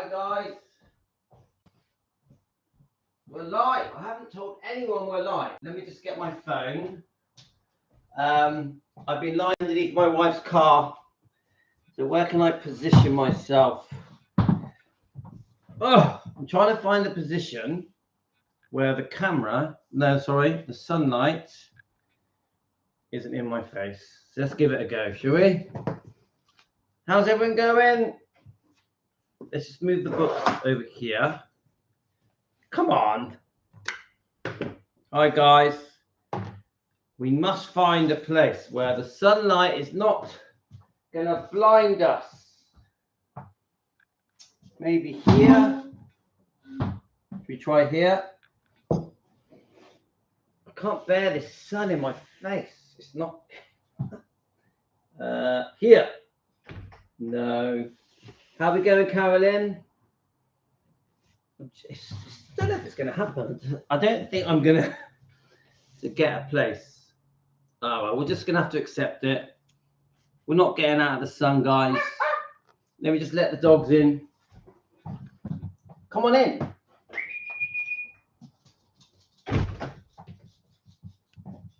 Hi guys, we're live. I haven't told anyone we're live. Let me just get my phone. I've been lying underneath my wife's car. So where can I position myself? Oh, I'm trying to find the position where the the sunlight isn't in my face. So let's give it a go, shall we? How's everyone going? Let's just move the books over here. Come on. Hi guys. We must find a place where the sunlight is not going to blind us. Maybe here. Should we try here? I can't bear this sun in my face. It's not. Here. No. How are we going, Carolyn? I don't know if it's going to happen. I don't think I'm going to get a place. Oh, well, we're just going to have to accept it. We're not getting out of the sun, guys. Let me just let the dogs in. Come on in.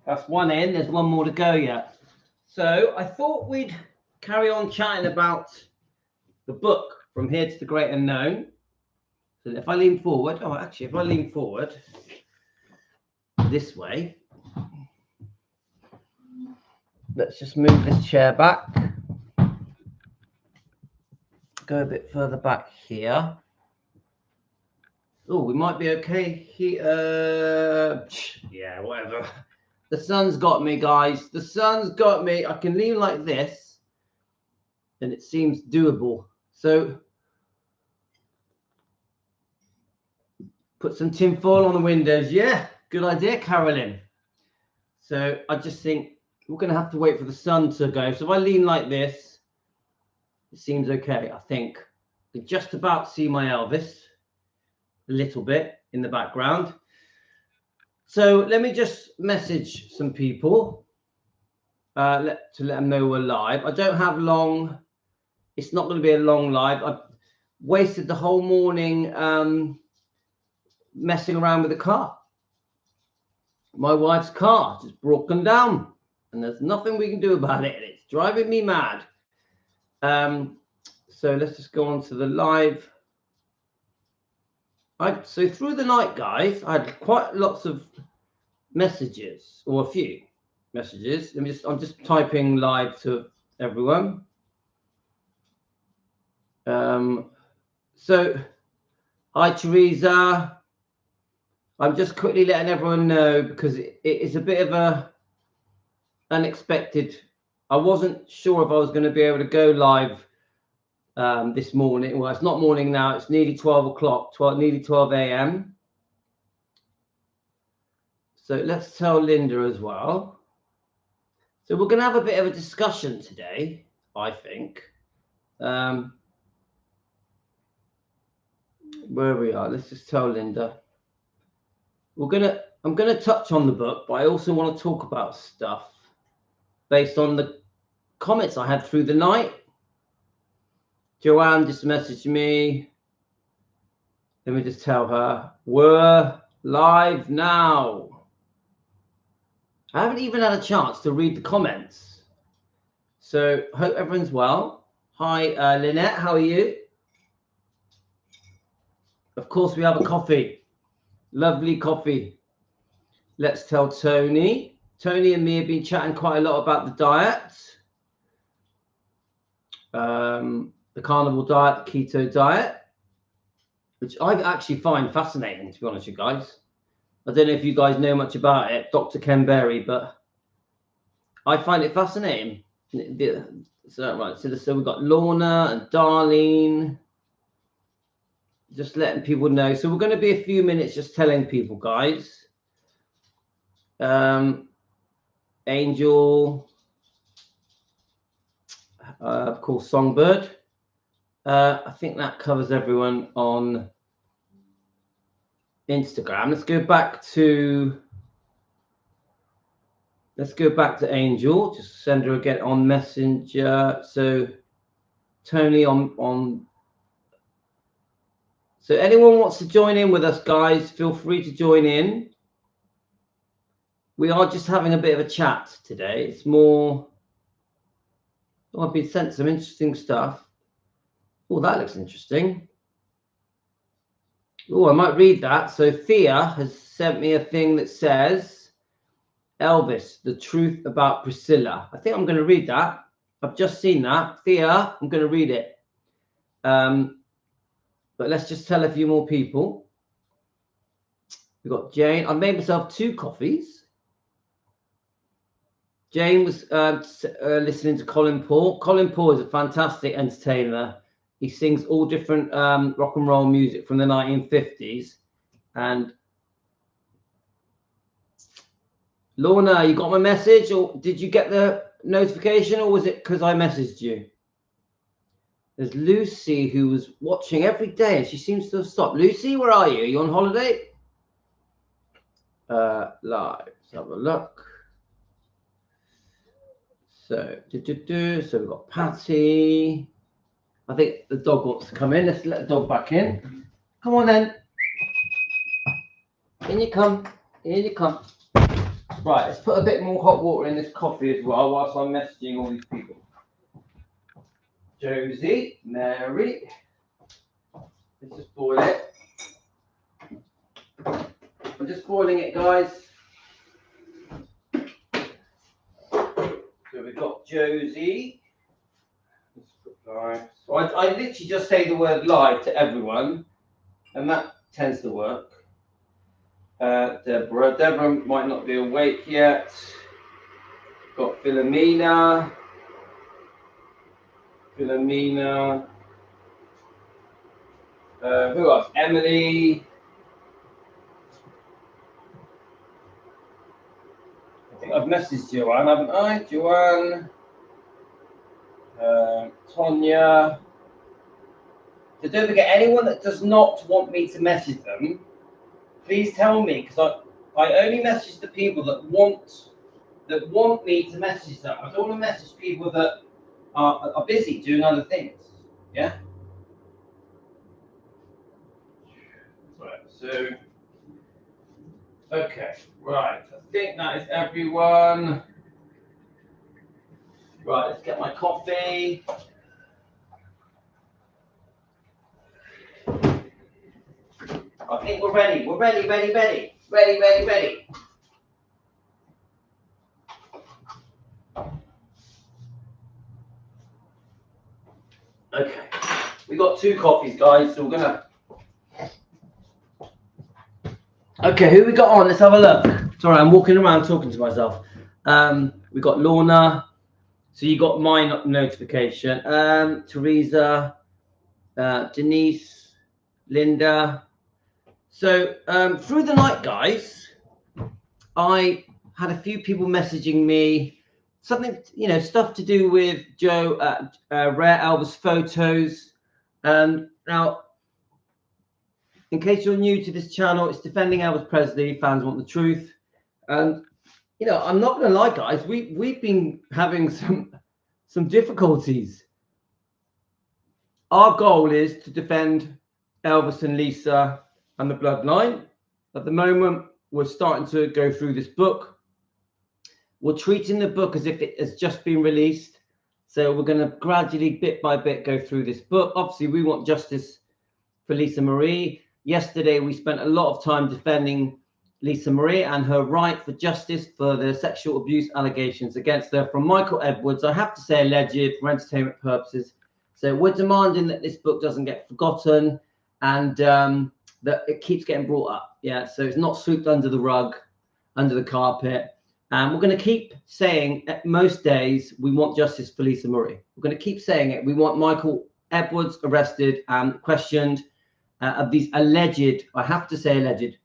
That's one in. There's one more to go yet. So I thought we'd carry on chatting about the book From Here to the Great Unknown. So if I lean forward, if I lean forward this way, let's just move this chair back. Go a bit further back here. Oh, we might be okay here. Yeah, whatever. The sun's got me, guys. The sun's got me. I can lean like this, and it seems doable. So put some tin foil on the windows. Yeah, good idea, Carolyn. So I just think we're going to have to wait for the sun to go. So if I lean like this, it seems okay, I think. You can just about see my Elvis a little bit in the background. So let me just message some people to let them know we're live. I don't have long. It's not going to be a long live. I've wasted the whole morning messing around with the car. My wife's car just broken down, and there's nothing we can do about it. It's driving me mad. So let's just go on to the live. So through the night, guys, I had quite lots of messages, or a few messages. I'm just typing live to everyone. So hi Teresa. I'm just quickly letting everyone know because it is a bit of a unexpected. I wasn't sure if I was going to be able to go live this morning. Well, it's not morning now. It's nearly 12 o'clock, nearly 12 a.m. So let's tell Linda as well. So we're going to have a bit of a discussion today, I think. Where we are, let's just tell Linda. I'm gonna touch on the book, but I also want to talk about stuff based on the comments I had through the night. Joanne just messaged me. Let me just tell her we're live now. I haven't even had a chance to read the comments, so hope everyone's well. Hi, Lynette, how are you? Of course, we have a coffee. Lovely coffee. Let's tell Tony. Tony and me have been chatting quite a lot about the diet. The carnivore diet, the keto diet, which I actually find fascinating, to be honest with you guys. I don't know if you guys know much about it, Dr. Ken Berry, but I find it fascinating. So we've got Lorna and Darlene. Just letting people know. So we're going to be a few minutes just telling people, guys. Angel, of course, Songbird. I think that covers everyone on Instagram. Let's go back to Angel. Just send her again on Messenger. So Tony on So anyone wants to join in with us, guys, feel free to join in. We are just having a bit of a chat today. It's more, oh, I've been sent some interesting stuff. Oh, that looks interesting. Oh, I might read that. So Thea has sent me a thing that says, Elvis, the truth about Priscilla. I think I'm going to read that. I've just seen that. Thea, I'm going to read it. But let's just tell a few more people. We've got Jane. I made myself 2 coffees. Jane was listening to Colin Paul. Colin Paul is a fantastic entertainer. He sings all different rock and roll music from the 1950s. And Lorna, you got my message, or did you get the notification, or was it because I messaged you? There's Lucy, who was watching every day, and she seems to have stopped. Lucy, where are you? Are you on holiday? Live. Let's have a look. So, so we've got Patty. I think the dog wants to come in. Let's let the dog back in. Come on then. In you come. In you come. Right, let's put a bit more hot water in this coffee as well whilst I'm messaging all these people. Josie, Mary. Let's just boil it. I'm just boiling it, guys. So we've got Josie. Let's put live. So I literally just say the word live to everyone, and that tends to work. Deborah. Deborah might not be awake yet. Got Philomena. Philomena. Who else? Emily. I think I've messaged Joanne, haven't I? Joanne. Tonya. So don't forget, anyone that does not want me to message them, please tell me, because I only message the people that want me to message them. I don't want to message people that are busy doing other things. Yeah. Right. So. Okay. Right. I think that is everyone. Right. Let's get my coffee. I think we're ready. We're ready. Ready. Okay, we got 2 coffees, guys, so we're gonna. Okay, who we got on? Let's have a look. Sorry, I'm walking around talking to myself. We got Lorna. So you got my notification. Teresa, Denise, Linda. So through the night, guys, I had a few people messaging me. Something, stuff to do with Joe, Rare Elvis Photos. Now, in case you're new to this channel, it's Defending Elvis Presley. Fans want the truth. And, I'm not going to lie, guys. We've been having some difficulties. Our goal is to defend Elvis and Lisa and the bloodline. At the moment, we're starting to go through this book. We're treating the book as if it has just been released. So we're going to gradually, bit by bit, go through this book. Obviously, we want justice for Lisa Marie. Yesterday, we spent a lot of time defending Lisa Marie and her right for justice for the sexual abuse allegations against her from Michael Edwards. I have to say alleged for entertainment purposes. So we're demanding that this book doesn't get forgotten and that it keeps getting brought up. Yeah, so it's not swept under the rug, under the carpet. And we're going to keep saying at most days, we want justice for Lisa Marie. We're going to keep saying it. We want Michael Edwards arrested and questioned of these alleged, I have to say alleged.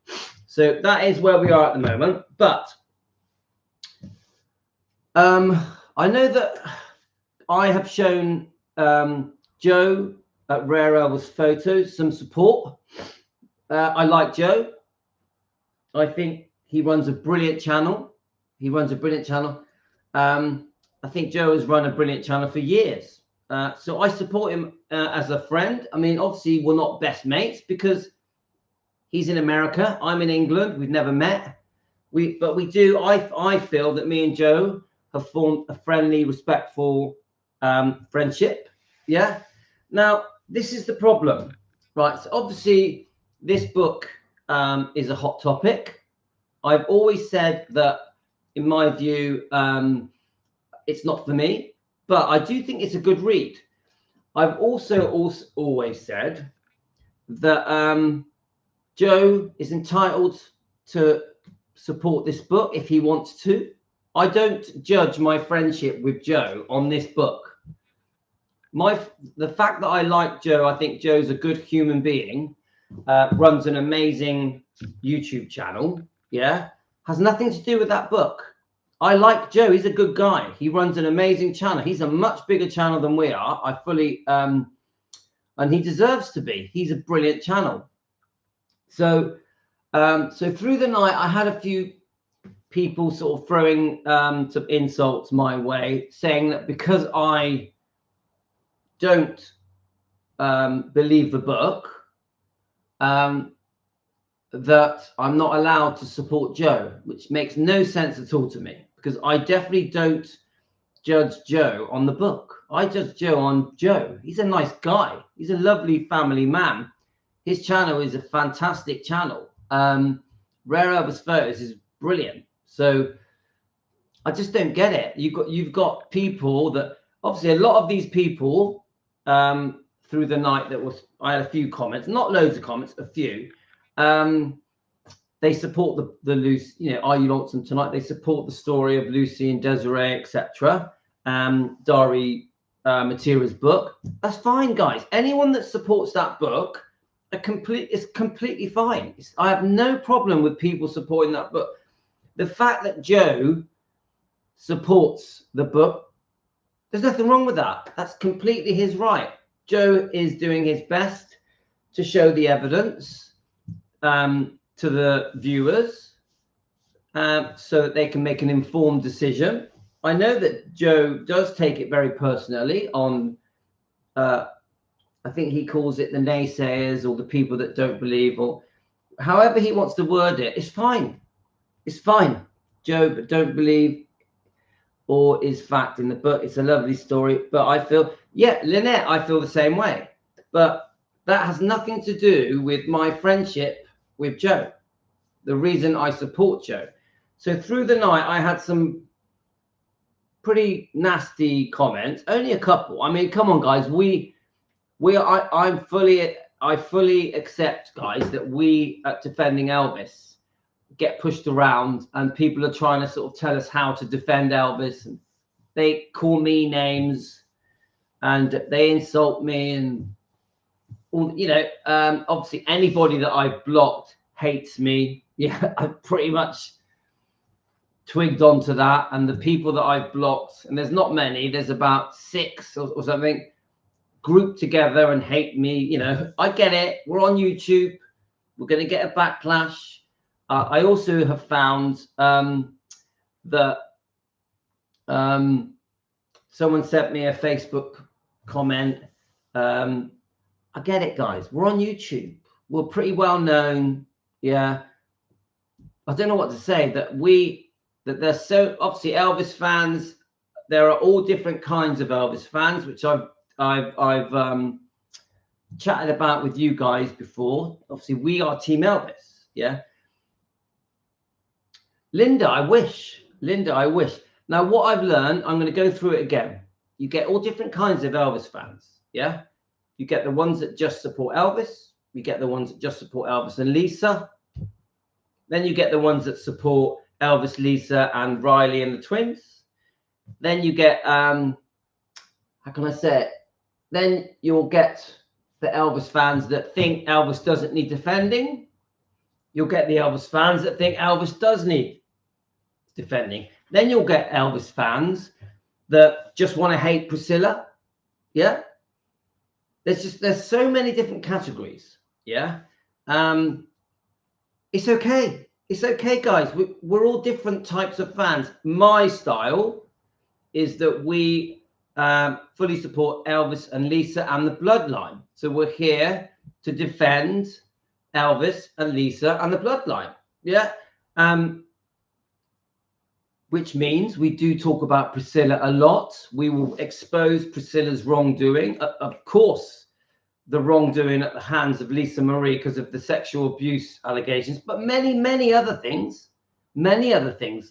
So that is where we are at the moment. But I know that I have shown Joe at Rare Elvis Photos some support. I like Joe. I think he runs a brilliant channel. I think Joe has run a brilliant channel for years. So I support him as a friend. I mean, obviously, we're not best mates because he's in America. I'm in England. We've never met. But we do. I feel that me and Joe have formed a friendly, respectful friendship. Yeah. Now, this is the problem, right? So obviously, this book is a hot topic. I've always said that, in my view, it's not for me. But I do think it's a good read. I've also always said that Joe is entitled to support this book if he wants to. I don't judge my friendship with Joe on this book. The fact that I like Joe, I think Joe's a good human being, runs an amazing YouTube channel, yeah, has nothing to do with that book. I like Joe. He's a good guy. He runs an amazing channel. He's a much bigger channel than we are. I fully, and he deserves to be. He's a brilliant channel. So, so through the night, I had a few people sort of throwing some insults my way, saying that because I don't believe the book, that I'm not allowed to support Joe, which makes no sense at all to me, because I definitely don't judge Joe on the book. I judge Joe on Joe. He's a nice guy. He's a lovely family man. His channel is a fantastic channel. Rare Elvis Photos is brilliant. So I just don't get it. You've got people that obviously a lot of these people through the night I had a few comments, not loads of comments, a few. They support the Lucy, Are You Lonesome Tonight? They support the story of Lucy and Desiree, etc. Dari Matera's book. That's fine, guys. Anyone that supports that book, it's completely fine. I have no problem with people supporting that book. The fact that Joe supports the book, there's nothing wrong with that. That's completely his right. Joe is doing his best to show the evidence to the viewers so that they can make an informed decision. I know that Joe does take it very personally on, I think he calls it the naysayers or the people that don't believe, or however he wants to word it. It's fine. It's fine. Joe don't believe or is fact in the book. It's a lovely story. But I feel, yeah, Lynette, I feel the same way. But that has nothing to do with my friendship with Joe, the reason I support Joe. So through the night, I had some pretty nasty comments, only a couple. I mean, come on, guys. I fully accept, guys, that we at Defending Elvis get pushed around and people are trying to sort of tell us how to defend Elvis, and they call me names and they insult me, and obviously anybody that I've blocked hates me. Yeah, I've pretty much twigged onto that. And the people that I've blocked, and there's not many, there's about 6 or something, grouped together and hate me. I get it. We're on YouTube. We're going to get a backlash. I also have found that someone sent me a Facebook comment. I get it, guys. We're on YouTube. We're pretty well known. Yeah. I don't know what to say. That they're so obviously Elvis fans. There are all different kinds of Elvis fans, which I've chatted about with you guys before. Obviously, we are Team Elvis. Yeah. Linda, I wish. Now, what I've learned, I'm going to go through it again. You get all different kinds of Elvis fans. Yeah. You get the ones that just support Elvis. You get the ones that just support Elvis and Lisa. Then you get the ones that support Elvis, Lisa, and Riley and the twins. Then you get, how can I say it? Then you'll get the Elvis fans that think Elvis doesn't need defending. You'll get the Elvis fans that think Elvis does need defending. Then you'll get Elvis fans that just want to hate Priscilla. Yeah. There's so many different categories. Yeah. It's okay. It's okay, guys. We're all different types of fans. My style is that we fully support Elvis and Lisa and the bloodline. So we're here to defend Elvis and Lisa and the bloodline. Yeah. Which means we do talk about Priscilla a lot. We will expose Priscilla's wrongdoing. Of course, the wrongdoing at the hands of Lisa Marie because of the sexual abuse allegations, but many other things. Many other things.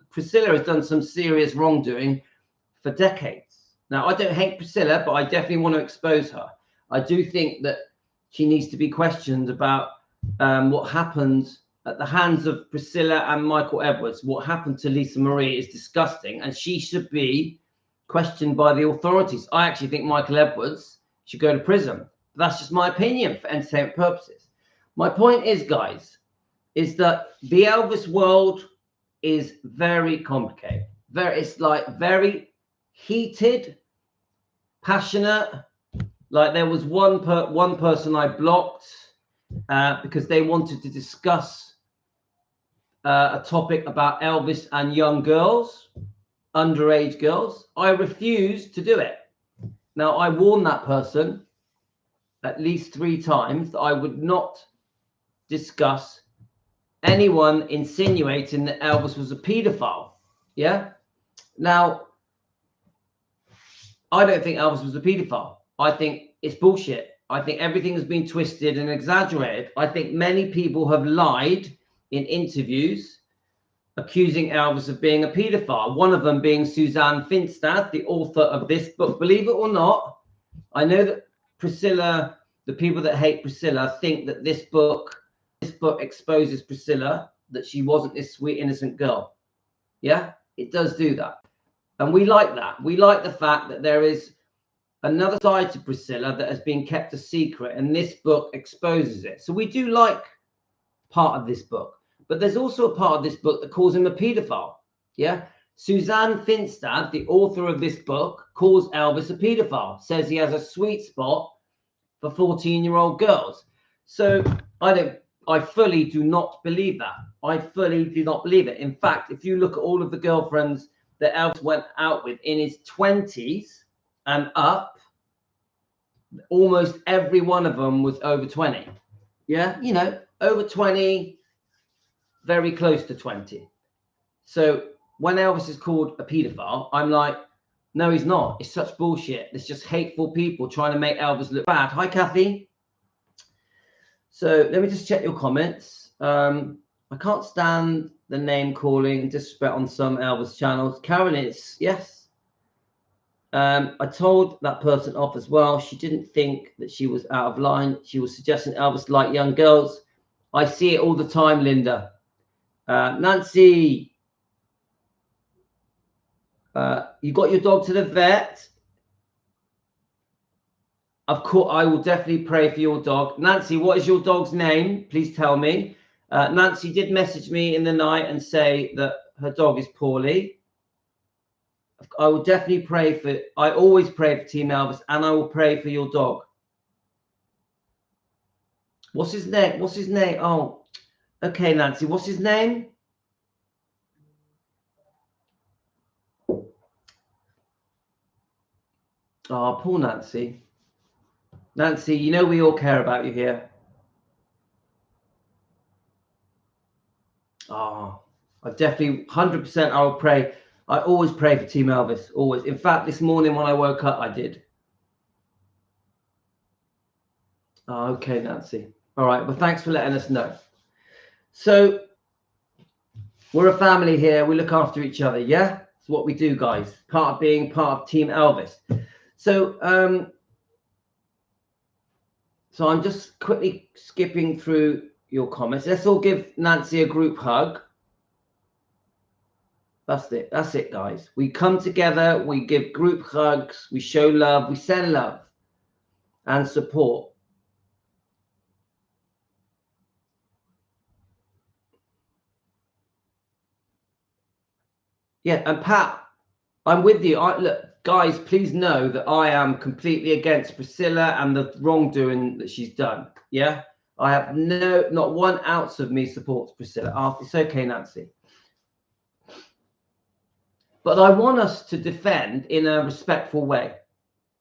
Priscilla has done some serious wrongdoing for decades. Now, I don't hate Priscilla, but I definitely want to expose her. I do think that she needs to be questioned about what happened at the hands of Priscilla and Michael Edwards. What happened to Lisa Marie is disgusting, and she should be questioned by the authorities. I actually think Michael Edwards should go to prison. That's just my opinion for entertainment purposes. My point is, guys, is that the Elvis world is very complicated. It's like very heated, passionate. Like there was one person I blocked because they wanted to discuss a topic about Elvis and young girls, underage girls. I refused to do it. Now, I warned that person at least 3 times that I would not discuss anyone insinuating that Elvis was a pedophile. Yeah. Now, I don't think Elvis was a pedophile. I think it's bullshit. I think everything has been twisted and exaggerated. I think many people have lied in interviews accusing Elvis of being a pedophile. One of them being Suzanne Finstad, the author of this book. Believe it or not, I know that Priscilla, the people that hate Priscilla, think that this book exposes Priscilla, that she wasn't this sweet, innocent girl. Yeah, it does do that. And we like that. We like the fact that there is another side to Priscilla that has been kept a secret, and this book exposes it. So we do like part of this book, but there's also a part of this book that calls him a pedophile. Yeah, Suzanne Finstad, the author of this book, calls Elvis a pedophile, says he has a sweet spot for 14-year-old girls. So I fully do not believe that. I fully do not believe it. In fact, if you look at all of the girlfriends that Elvis went out with in his 20s and up, almost every one of them was over 20. Yeah, you know, over 20, very close to 20. So when Elvis is called a pedophile, I'm like, no, he's not. It's such bullshit. It's just hateful people trying to make Elvis look bad. Hi, Kathy. So let me just check your comments. I can't stand the name calling, disrespect on some Elvis channels. Karen, it's yes. I told that person off as well. She didn't think that she was out of line. She was suggesting Elvis like young girls. I see it all the time, Linda. Nancy, you got your dog to the vet? Of course, I will definitely pray for your dog. Nancy, what is your dog's name? Please tell me. Nancy did message me in the night and say that her dog is poorly. I will definitely pray for, I always pray for Team Elvis, and I will pray for your dog. What's his name? What's his name? Oh, okay, Nancy. What's his name? Oh, poor Nancy. Nancy, you know we all care about you here. Oh, I definitely, 100% I will pray. I always pray for Team Elvis, always. In fact, this morning when I woke up, I did. Oh, okay, Nancy. All right, well, thanks for letting us know. So, we're a family here. We look after each other, yeah? It's what we do, guys. Part of being part of Team Elvis. So, so I'm just quickly skipping through your comments. Let's all give Nancy a group hug. That's it. That's it, guys. We come together. We give group hugs. We show love. We send love and support. Yeah, and Pat, I'm with you. Look, guys, please know that I am completely against Priscilla and the wrongdoing that she's done. Yeah, I have not 1 ounce of me supports Priscilla. It's okay, Nancy. But I want us to defend in a respectful way.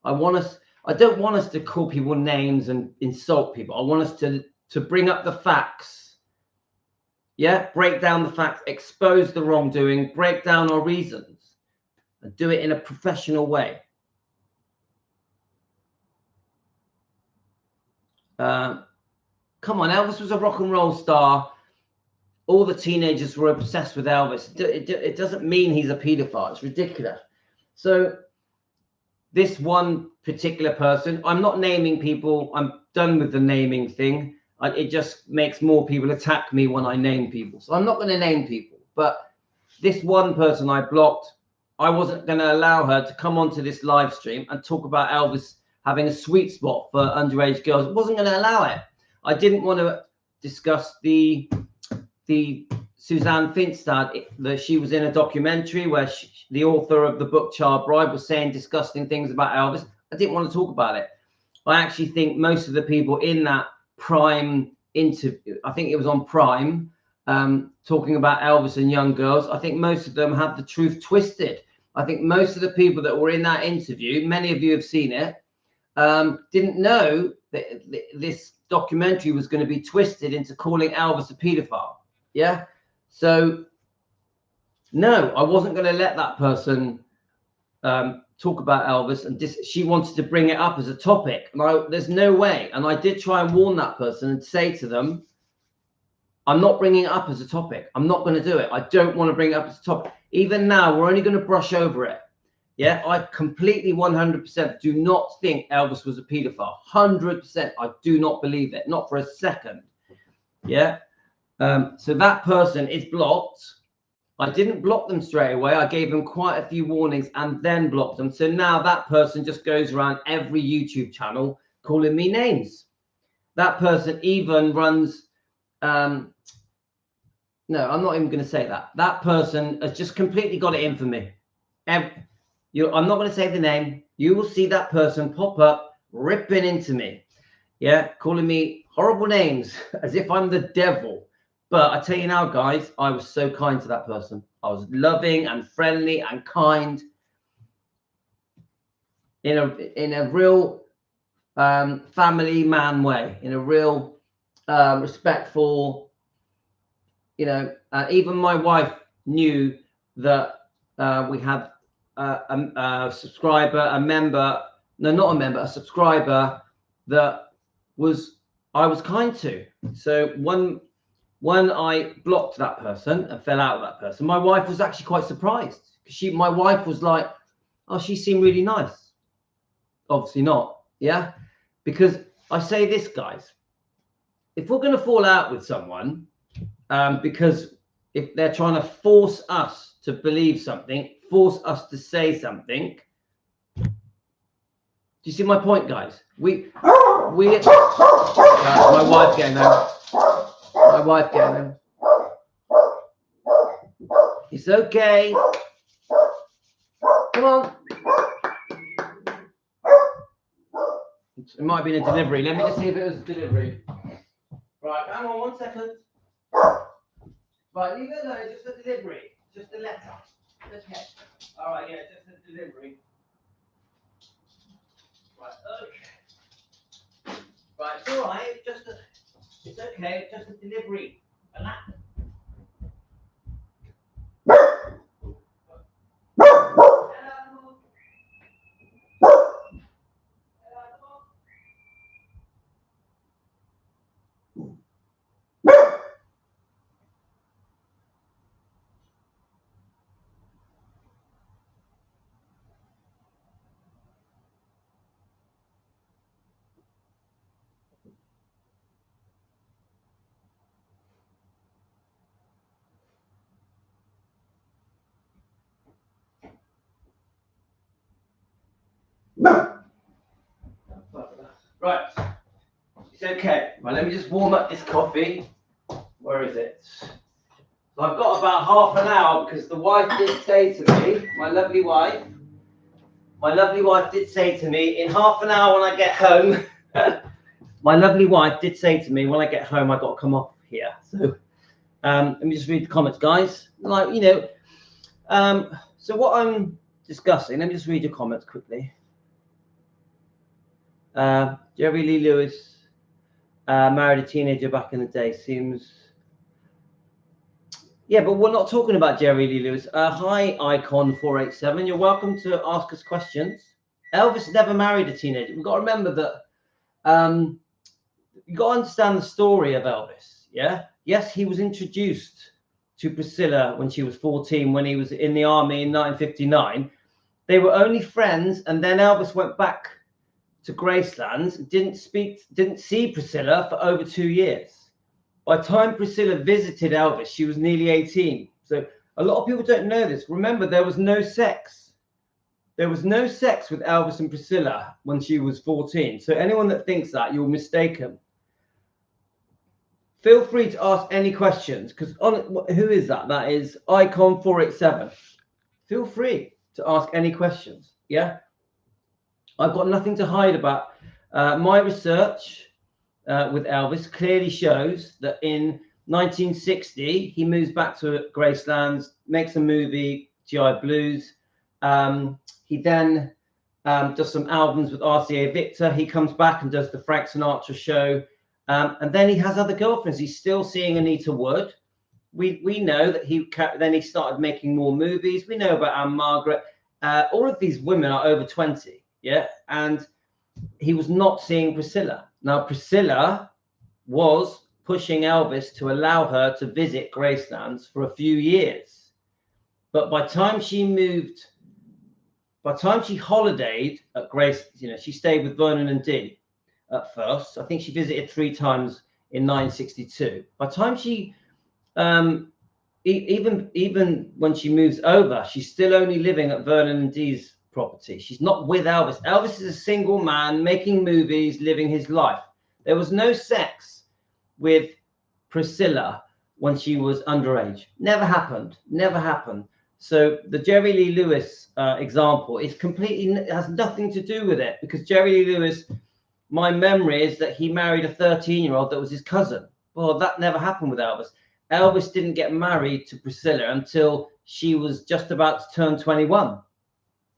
I don't want us to call people names and insult people. I want us to bring up the facts. Yeah, break down the facts, expose the wrongdoing, break down our reasons, and do it in a professional way. Come on, Elvis was a rock and roll star. All the teenagers were obsessed with Elvis. It doesn't mean he's a paedophile. It's ridiculous. So this one particular person, I'm not naming people. I'm done with the naming thing. It just makes more people attack me when I name people. So I'm not going to name people. But this one person I blocked, I wasn't going to allow her to come onto this live stream and talk about Elvis having a sweet spot for underage girls. I wasn't going to allow it. I didn't want to discuss the Suzanne Finstad, that she was in a documentary where the author of the book Child Bride was saying disgusting things about Elvis. I didn't want to talk about it. I actually think most of the people in that Prime interview, I think it was on Prime, talking about Elvis and young girls, I think most of them have the truth twisted. I think most of the people that were in that interview, many of you have seen it, didn't know that this documentary was going to be twisted into calling Elvis a paedophile. Yeah. So no, I wasn't going to let that person talk about Elvis, and she wanted to bring it up as a topic. And there's no way. And I did try and warn that person and say to them, I'm not bringing it up as a topic. I'm not going to do it. I don't want to bring it up as a topic. Even now, we're only going to brush over it. Yeah, I completely 100% do not think Elvis was a paedophile. 100%. I do not believe it. Not for a second. Yeah. So that person is blocked. I didn't block them straight away. I gave them quite a few warnings and then blocked them. So now that person just goes around every YouTube channel calling me names. That person even runs... no, I'm not even going to say that. That person has just completely got it in for me. I'm not going to say the name. You will see that person pop up, ripping into me. Yeah, calling me horrible names as if I'm the devil. But I tell you now, guys, I was so kind to that person. I was loving and friendly and kind in a real family man way, in a real respectful, you know. Even my wife knew that we had a subscriber, a subscriber that I was kind to. So when I blocked that person and fell out with that person, my wife was actually quite surprised. My wife was like, oh, she seemed really nice. Obviously not. Yeah. Because I say this, guys, if we're going to fall out with someone, because if they're trying to force us to believe something, force us to say something, do you see my point, guys? My wife getting home. My wife getting home. It's okay. Come on. It might have been a delivery. Let me just see if it was a delivery. Right, hang on 1 second. Right, leave it alone. Just a delivery. Just a letter. Okay. All right, yeah, just a delivery. Right, okay. Right, it's all right. It's okay. Just a delivery. Relax. Right, it's okay. Right, let me just warm up this coffee. Where is it? So I've got about half an hour because the wife did say to me, my lovely wife did say to me, in half an hour when I get home, my lovely wife did say to me, when I get home, I got to come off here. So let me just read the comments, guys. Like, you know, So what I'm discussing, let me just read your comments quickly. Jerry Lee Lewis married a teenager back in the day. Seems... Yeah, but we're not talking about Jerry Lee Lewis. Hi, Icon487. You're welcome to ask us questions. Elvis never married a teenager. We've got to remember that you've got to understand the story of Elvis. Yeah. Yes, he was introduced to Priscilla when she was 14, when he was in the army in 1959. They were only friends, and then Elvis went back to Graceland, didn't see Priscilla for over 2 years. By the time Priscilla visited Elvis, she was nearly 18. So a lot of people don't know this. Remember, there was no sex. There was no sex with Elvis and Priscilla when she was 14. So anyone that thinks that, you're mistaken. Feel free to ask any questions, because who is that? That is Icon487. Feel free to ask any questions. Yeah, I've got nothing to hide about. My research with Elvis clearly shows that in 1960 he moves back to Graceland, makes a movie, GI Blues. He then does some albums with RCA Victor. He comes back and does the Frank Sinatra show. And then he has other girlfriends. He's still seeing Anita Wood. We know that then he started making more movies. We know about Anne Margaret. All of these women are over 20. Yeah. And he was not seeing Priscilla. Now, Priscilla was pushing Elvis to allow her to visit Gracelands for a few years. But by the time she holidayed at Grace, she stayed with Vernon and Dee at first. I think she visited 3 times in 1962. By the time she, even when she moves over, she's still only living at Vernon and Dee's property. She's not with Elvis. Elvis is a single man making movies, living his life. There was no sex with Priscilla when she was underage. Never happened. Never happened. So the Jerry Lee Lewis example is has nothing to do with it, because Jerry Lee Lewis, my memory is that he married a 13-year-old that was his cousin. Well, that never happened with Elvis. Elvis didn't get married to Priscilla until she was just about to turn 21.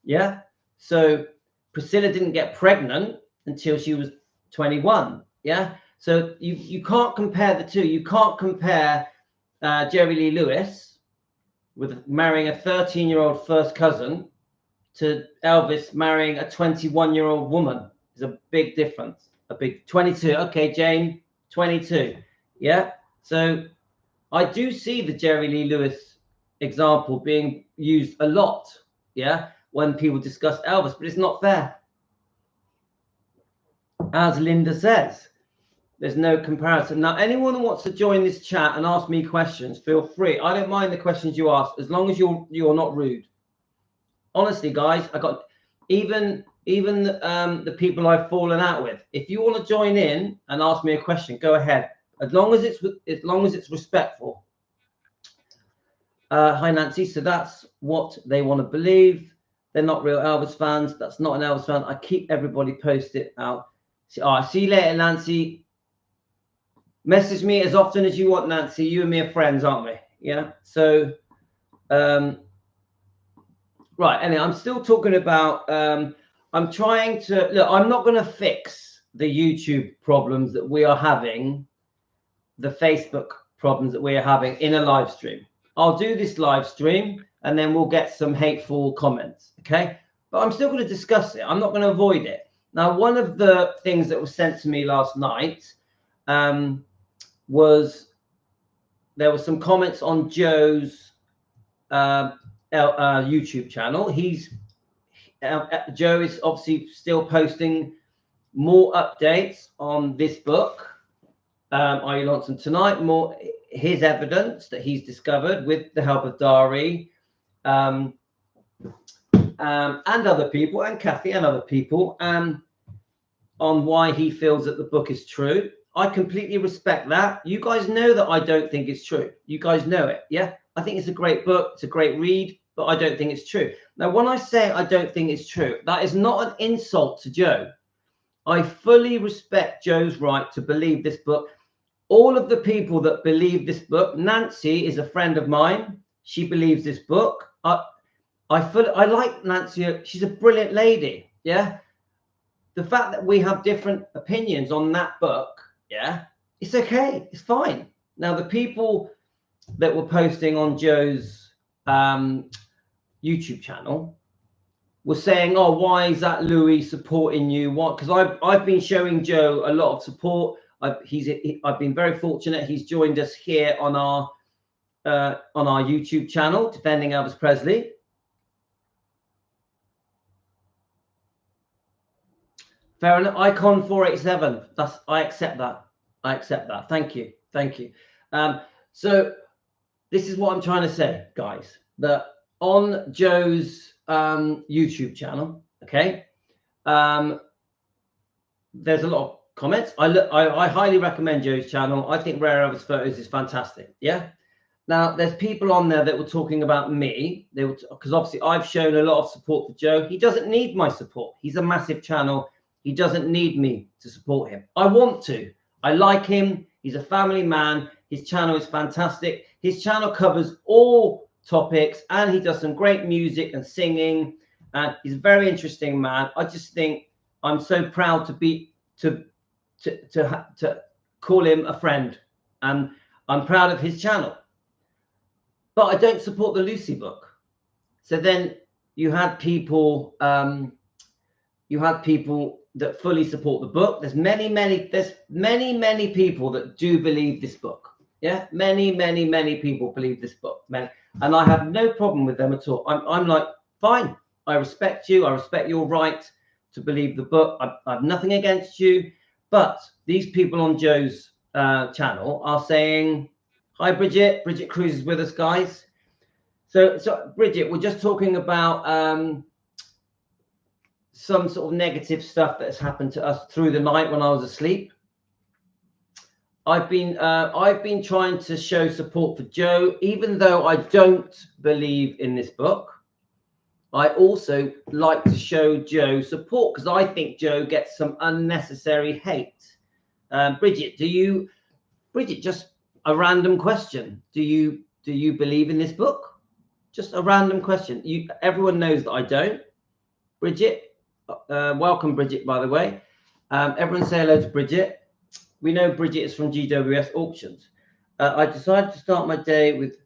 Yeah. So Priscilla didn't get pregnant until she was 21. Yeah. So you can't compare the two. You can't compare Jerry Lee Lewis with marrying a 13-year-old first cousin to Elvis marrying a 21-year-old woman. There's a big difference. A big 22. Okay, Jane, 22. Yeah. So I do see the Jerry Lee Lewis example being used a lot. Yeah. When people discuss Elvis, but it's not fair. As Linda says, there's no comparison. Now, anyone who wants to join this chat and ask me questions, feel free. I don't mind the questions you ask, as long as you're not rude. Honestly, guys, I got even the people I've fallen out with. If you want to join in and ask me a question, go ahead. As long as it's respectful. Hi, Nancy. So that's what they want to believe. They're not real Elvis fans. That's not an Elvis fan. I keep everybody posted out. See you later, Nancy. Message me as often as you want, Nancy. You and me are friends, aren't we? Yeah. So, right. Anyway, I'm still talking about. I'm trying to look. I'm not going to fix the YouTube problems that we are having, the Facebook problems that we are having in a live stream. I'll do this live stream, and then we'll get some hateful comments, okay? But I'm still going to discuss it. I'm not going to avoid it. Now, one of the things that was sent to me last night was there were some comments on Joe's YouTube channel. Joe is obviously still posting more updates on this book. Are you launching tonight? More his evidence that he's discovered with the help of Dari and other people, and Kathy and other people, on why he feels that the book is true. I completely respect that. You guys know that I don't think it's true. You guys know it. Yeah, I think it's a great book. It's a great read, but I don't think it's true. Now, when I say I don't think it's true, that is not an insult to Joe. I fully respect Joe's right to believe this book. All of the people that believe this book, Nancy is a friend of mine. She believes this book. I like Nancy. She's a brilliant lady. Yeah. The fact that we have different opinions on that book, yeah, it's okay. It's fine. Now, the people that were posting on Joe's YouTube channel were saying, "Oh, why is that Louis supporting you? What?" Because I've been showing Joe a lot of support. I've been very fortunate. He's joined us here on our YouTube channel, defending Elvis Presley. Fair enough. Icon 487. I accept that. I accept that. Thank you. Thank you. So this is what I'm trying to say, guys. That on Joe's YouTube channel, okay, there's a lot of comments. I highly recommend Joe's channel. I think Rare Elvis Photos is fantastic. Yeah. Now there's people on there that were talking about me. They were because obviously I've shown a lot of support for Joe. He doesn't need my support. He's a massive channel. He doesn't need me to support him. I want to. I like him. He's a family man. His channel is fantastic. His channel covers all topics, and he does some great music and singing. And he's a very interesting man. I just think I'm so proud to call him a friend, and I'm proud of his channel. But I don't support the Lucy book. So then you had people. That fully support the book. There's many people that do believe this book. Yeah, many people believe this book. And I have no problem with them at all. I'm like, fine. I respect you. I respect your right to believe the book. I have nothing against you. But these people on Joe's channel are saying, "Hi, Brigitte. Brigitte Kruse is with us, guys." So Brigitte, we're just talking about some sort of negative stuff that's happened to us through the night when I was asleep. I've been trying to show support for Joe, even though I don't believe in this book. I also like to show Joe support because I think Joe gets some unnecessary hate. Brigitte, Brigitte, just a random question. Do you believe in this book? Just a random question. Everyone knows that I don't. Brigitte. Welcome, Brigitte, by the way. Everyone say hello to Brigitte. We know Brigitte is from GWS Auctions. I decided to start my day with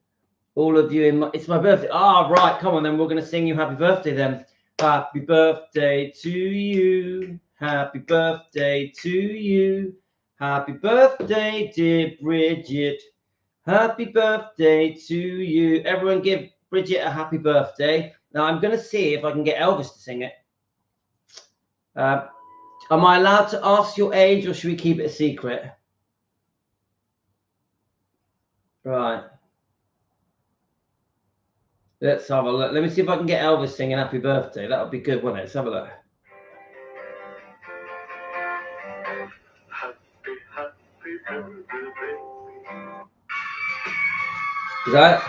all of you. It's my birthday. Right. Come on, then. We're going to sing you happy birthday then. Happy birthday to you. Happy birthday to you. Happy birthday, dear Brigitte. Happy birthday to you. Everyone give Brigitte a happy birthday. Now, I'm going to see if I can get Elvis to sing it. Am I allowed to ask your age, or should we keep it a secret? Right. Let's have a look. Let me see if I can get Elvis singing happy birthday. That would be good, wouldn't it? Let's have a look. Happy birthday. Is that it?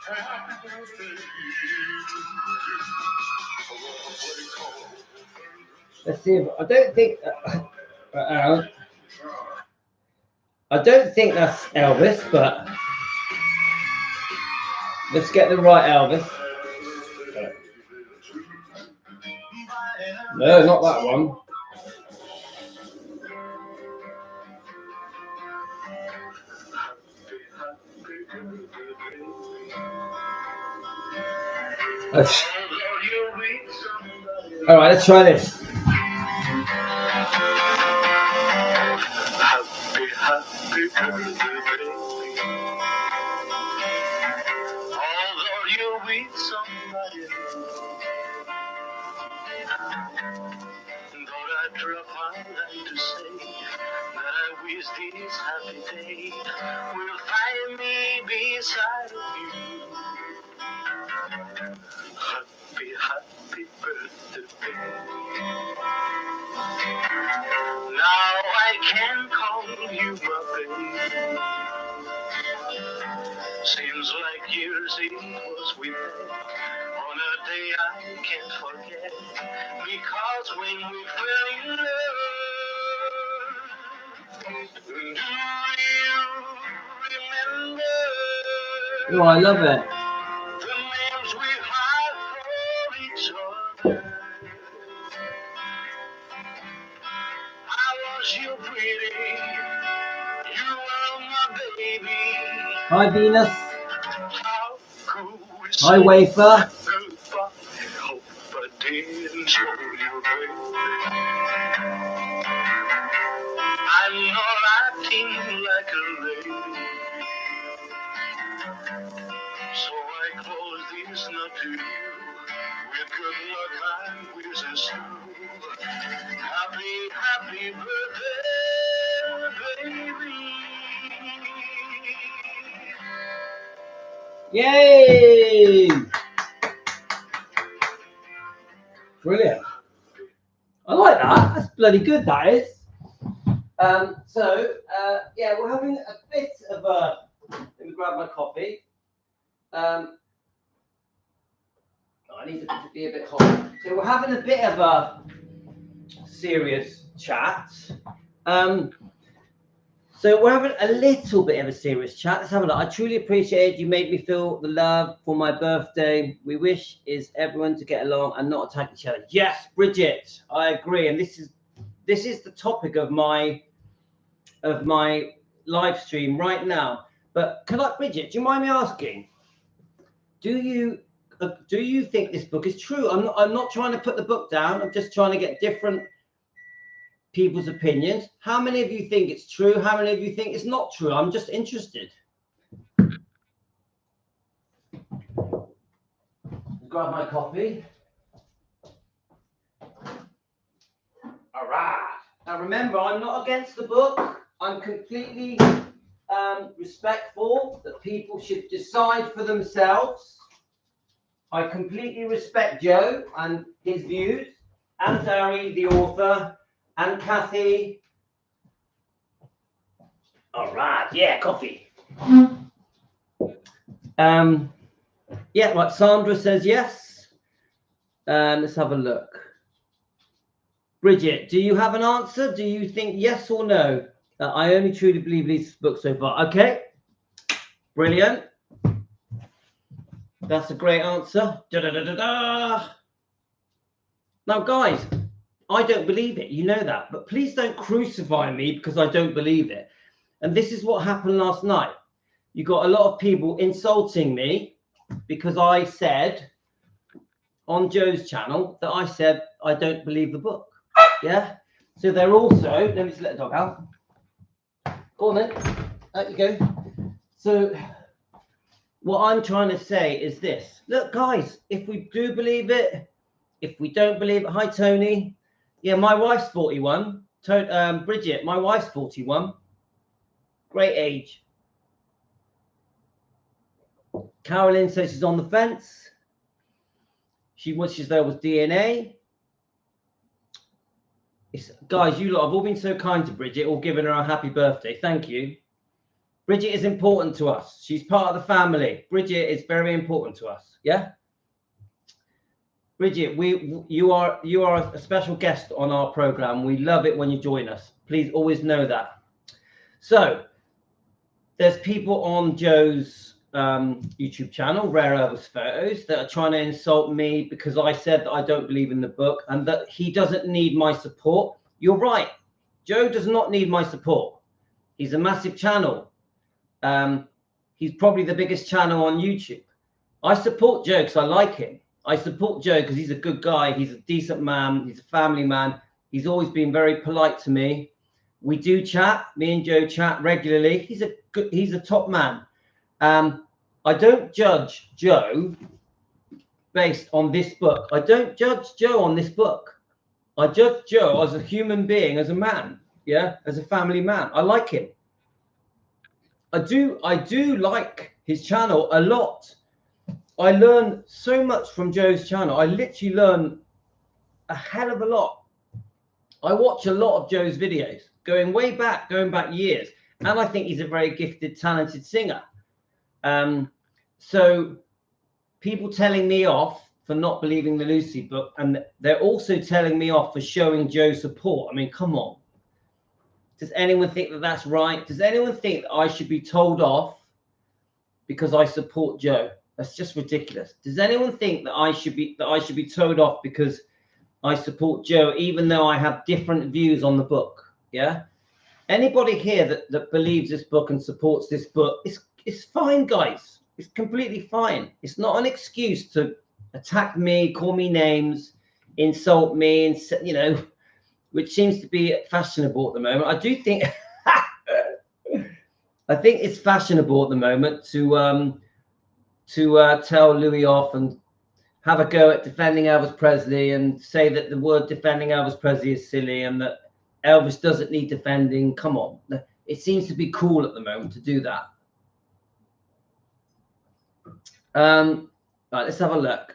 Happy birthday. Let's see if I don't think that's Elvis, but let's get the right Elvis. No, not that one. All right, let's try this. Happy birthday. Although you're with somebody, though I drop my line to say that I wish this happy day will find me beside you. Happy birthday. Now I can call you my baby. Seems like years it was we met on a day I can't forget, because when we fell in love, do you remember? Oh, I love it. The names we had for each other. I was your pretty, you were my baby. Hi, Venus. How could we Hi, say Wafer. goodbye? Hope I didn't show you, baby. I'm not acting like a lady, so I close this note to you. With good luck, I wishes you happy, happy birthday, baby. Yay! Brilliant. I like that. That's bloody good, that is. Yeah, we're having a bit of a... Let me grab my coffee. I need to be a bit hot. So we're having a bit of a serious chat. So we're having a little bit of a serious chat. Let's have a look. I truly appreciate you. Made me feel the love for my birthday. We wish is everyone to get along and not attack each other. Yes, Brigitte, I agree. And this is the topic of my live stream right now. But Brigitte, do you mind me asking? Do you think this book is true? I'm not trying to put the book down. I'm just trying to get different people's opinions. How many of you think it's true? How many of you think it's not true? I'm just interested. Grab my coffee. All right. Now remember, I'm not against the book. I'm completely respectful that people should decide for themselves. I completely respect Joe and his views, and Barry, the author, and Kathy. All right, yeah, coffee. Yeah, right. Sandra says yes. Let's have a look. Brigitte, do you have an answer? Do you think yes or no? I only truly believe this book so far. Okay, brilliant. That's a great answer. Da, da, da, da, da. Now, guys, I don't believe it. You know that. But please don't crucify me because I don't believe it. And this is what happened last night. You got a lot of people insulting me because I said on Joe's channel that I said I don't believe the book. Yeah? So they're also... Let me just let the dog out. Go on then. Out you go. So what I'm trying to say is this. Look, guys, if we do believe it, if we don't believe it... Hi, Tony. Yeah, my wife's 41. Brigitte, my wife's 41. Great age. Carolyn says she's on the fence. She wishes there was DNA. Guys, you lot have all been so kind to Brigitte, all giving her a happy birthday. Thank you. Brigitte is important to us. She's part of the family. Brigitte is very important to us. Yeah? Brigitte, you are a special guest on our program. We love it when you join us. Please always know that. So, there's people on Joe's YouTube channel, Rare Elvis Photos, that are trying to insult me because I said that I don't believe in the book and that he doesn't need my support. You're right. Joe does not need my support. He's a massive channel. He's probably the biggest channel on YouTube. I support Joe because I like him. I support Joe because he's a good guy. He's a decent man. He's a family man. He's always been very polite to me. We do chat. Me and Joe chat regularly. He's a top man. I don't judge Joe based on this book. I don't judge Joe on this book. I judge Joe as a human being, as a man, yeah, as a family man. I like him. I do like his channel a lot. I learn so much from Joe's channel. I literally learn a hell of a lot. I watch a lot of Joe's videos, going back years, and I think he's a very gifted, talented singer. So people telling me off for not believing the Lucy book, and they're also telling me off for showing Joe support. I mean, come on. Does anyone think that that's right? Does anyone think that I should be told off because I support Joe? That's just ridiculous. Does anyone think that I should be told off because I support Joe, even though I have different views on the book? Yeah. Anybody here that believes this book and supports this book, it's fine, guys. It's completely fine. It's not an excuse to attack me, call me names, insult me, and you know, which seems to be fashionable at the moment. I do think I think it's fashionable at the moment to tell Louis off and have a go at defending Elvis Presley and say that the word defending Elvis Presley is silly and that Elvis doesn't need defending. Come on. It seems to be cool at the moment to do that. Right, let's have a look.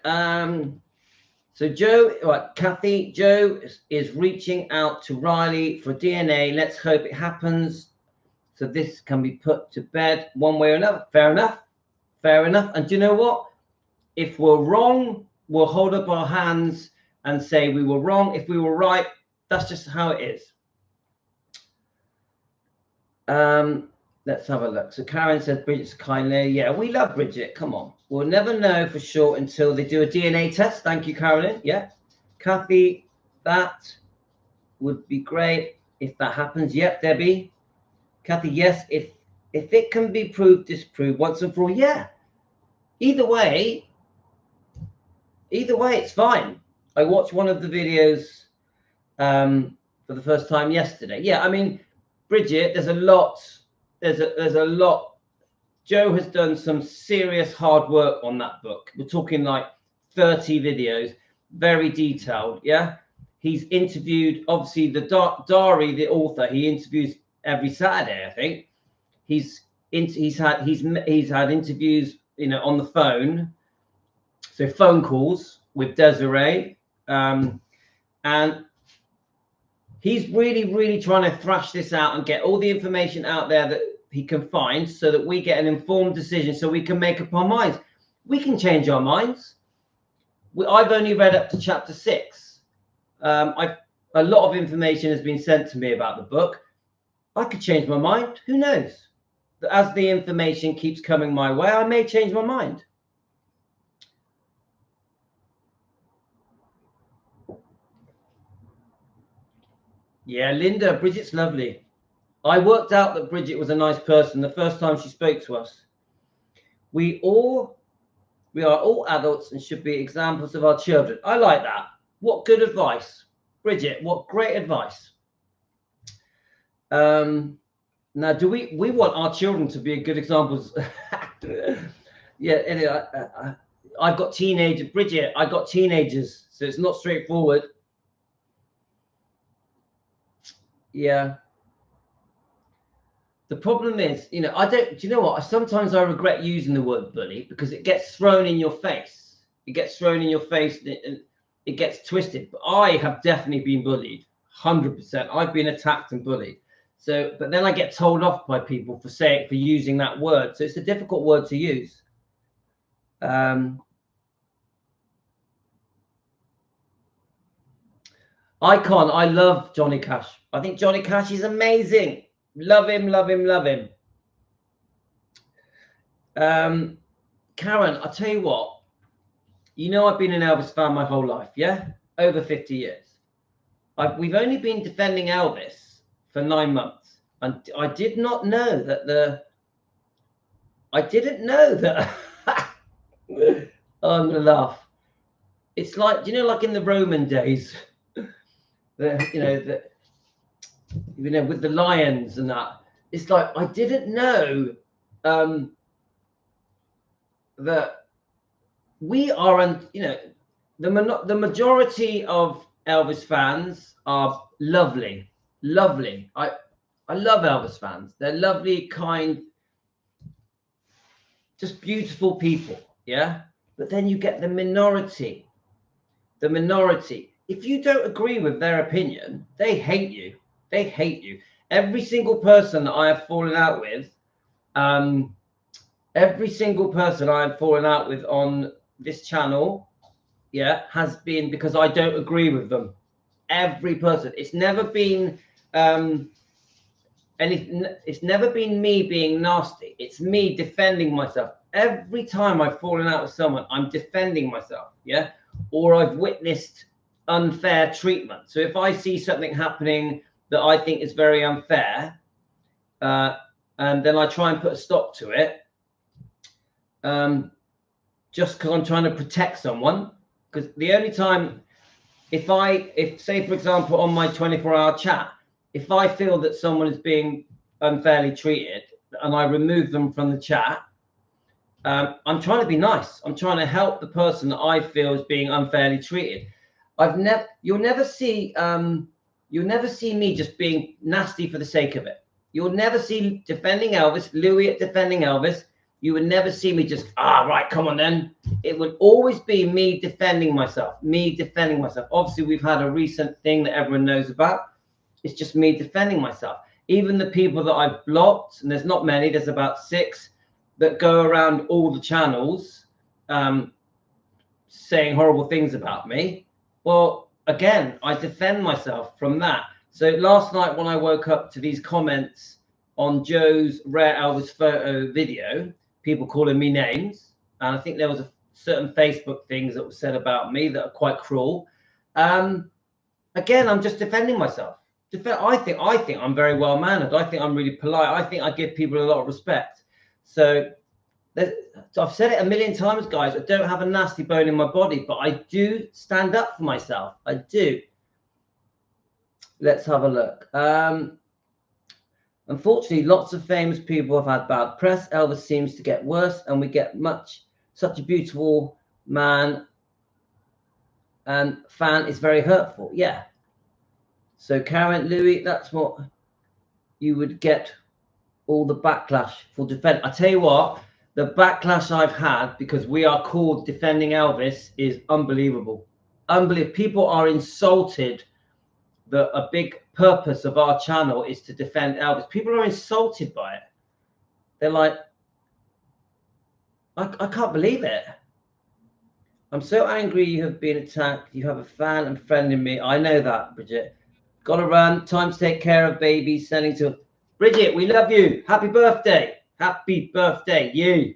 So Joe, right, Kathy, Joe is reaching out to Riley for DNA. Let's hope it happens so this can be put to bed one way or another. Fair enough. Fair enough. And do you know what? If we're wrong, we'll hold up our hands and say we were wrong. If we were right, that's just how it is. Let's have a look. So Karen says Bridget's kindly. Yeah, we love Bridget. Come on. We'll never know for sure until they do a DNA test. Thank you, Carolyn. Yeah. Kathy, that would be great if that happens. Yep, Debbie. Kathy, yes, if it can be proved, disproved once and for all. Yeah. Either way, it's fine. I watched one of the videos for the first time yesterday. Yeah, I mean, Bridget, there's a lot. There's a lot. Joe has done some serious hard work on that book. We're talking like 30 videos, very detailed. Yeah, he's interviewed, obviously, the Dari, the author. He interviews every Saturday, I think. He's had interviews, you know, on the phone, so phone calls with Desiree, and he's really trying to thrash this out and get all the information out there that he can find so that we get an informed decision, so we can make up our minds. We can change our minds. I've only read up to chapter 6. A lot of information has been sent to me about the book. I could change my mind. Who knows? But as the information keeps coming my way, I may change my mind. Yeah, Linda, Bridget's lovely. I worked out that Bridget was a nice person the first time she spoke to us. We are all adults and should be examples of our children. I like that. What good advice. Bridget, what great advice. Now, do we want our children to be good examples? Yeah, anyway, I've got teenagers. Bridget, I've got teenagers, so it's not straightforward. Yeah. The problem is, you know, do you know what? Sometimes I regret using the word bully because it gets thrown in your face. It gets thrown in your face and it gets twisted. But I have definitely been bullied, 100%. I've been attacked and bullied. So, but then I get told off by people for using that word. So it's a difficult word to use. Icon, I love Johnny Cash. I think Johnny Cash is amazing. Love him, love him, love him. Karen, I'll tell you what. You know I've been an Elvis fan my whole life, yeah? Over 50 years. We've only been defending Elvis for 9 months. And I did not know that I didn't know that. Oh, I'm going to laugh. It's like, you know, like in the Roman days, you know, with the lions and that. It's like, I didn't know that we aren't, you know, the majority of Elvis fans are lovely. I love Elvis fans. They're lovely, kind, just beautiful people. Yeah. But then you get the minority. The minority. If you don't agree with their opinion, they hate you. They hate you. Every single person that I have fallen out with, on this channel yeah, has been because I don't agree with them. Every person. It's never been it's never been me being nasty. It's me defending myself. Every time I've fallen out with someone, I'm defending myself, yeah? Or I've witnessed unfair treatment. So if I see something happening that I think is very unfair, and then I try and put a stop to it, just because I'm trying to protect someone. Because the only time, if say, for example, on my 24-hour chat, if I feel that someone is being unfairly treated and I remove them from the chat, I'm trying to be nice. I'm trying to help the person that I feel is being unfairly treated. You'll never see me just being nasty for the sake of it. You'll never see defending Elvis, Louis at defending Elvis. You would never see me just, right, come on then. It would always be me defending myself, Obviously, we've had a recent thing that everyone knows about. It's just me defending myself. Even the people that I've blocked, and there's not many, there's about 6 that go around all the channels saying horrible things about me. Well, again, I defend myself from that. So last night when I woke up to these comments on Joe's Rare Elvis photo video, people calling me names, and I think there was a certain Facebook things that were said about me that are quite cruel. Again, I'm just defending myself. I think I'm very well mannered. I think I'm really polite. I think I give people a lot of respect. So I've said it a million times, guys. I don't have a nasty bone in my body, but I do stand up for myself. I do. Let's have a look. Unfortunately, lots of famous people have had bad press. Elvis seems to get worse, and we get such a beautiful man and fan is very hurtful. Yeah. So Karen, Louis, that's what you would get, all the backlash for defend. I tell you what, the backlash I've had because we are called Defending Elvis is unbelievable. Unbelievable. People are insulted that a big purpose of our channel is to defend Elvis. People are insulted by it. They're like, I can't believe it. I'm so angry you have been attacked. You have a fan and friend in me. I know that, Brigitte. Gotta run. Time to take care of babies. Sending to Brigitte, we love you. Happy birthday. Happy birthday, you.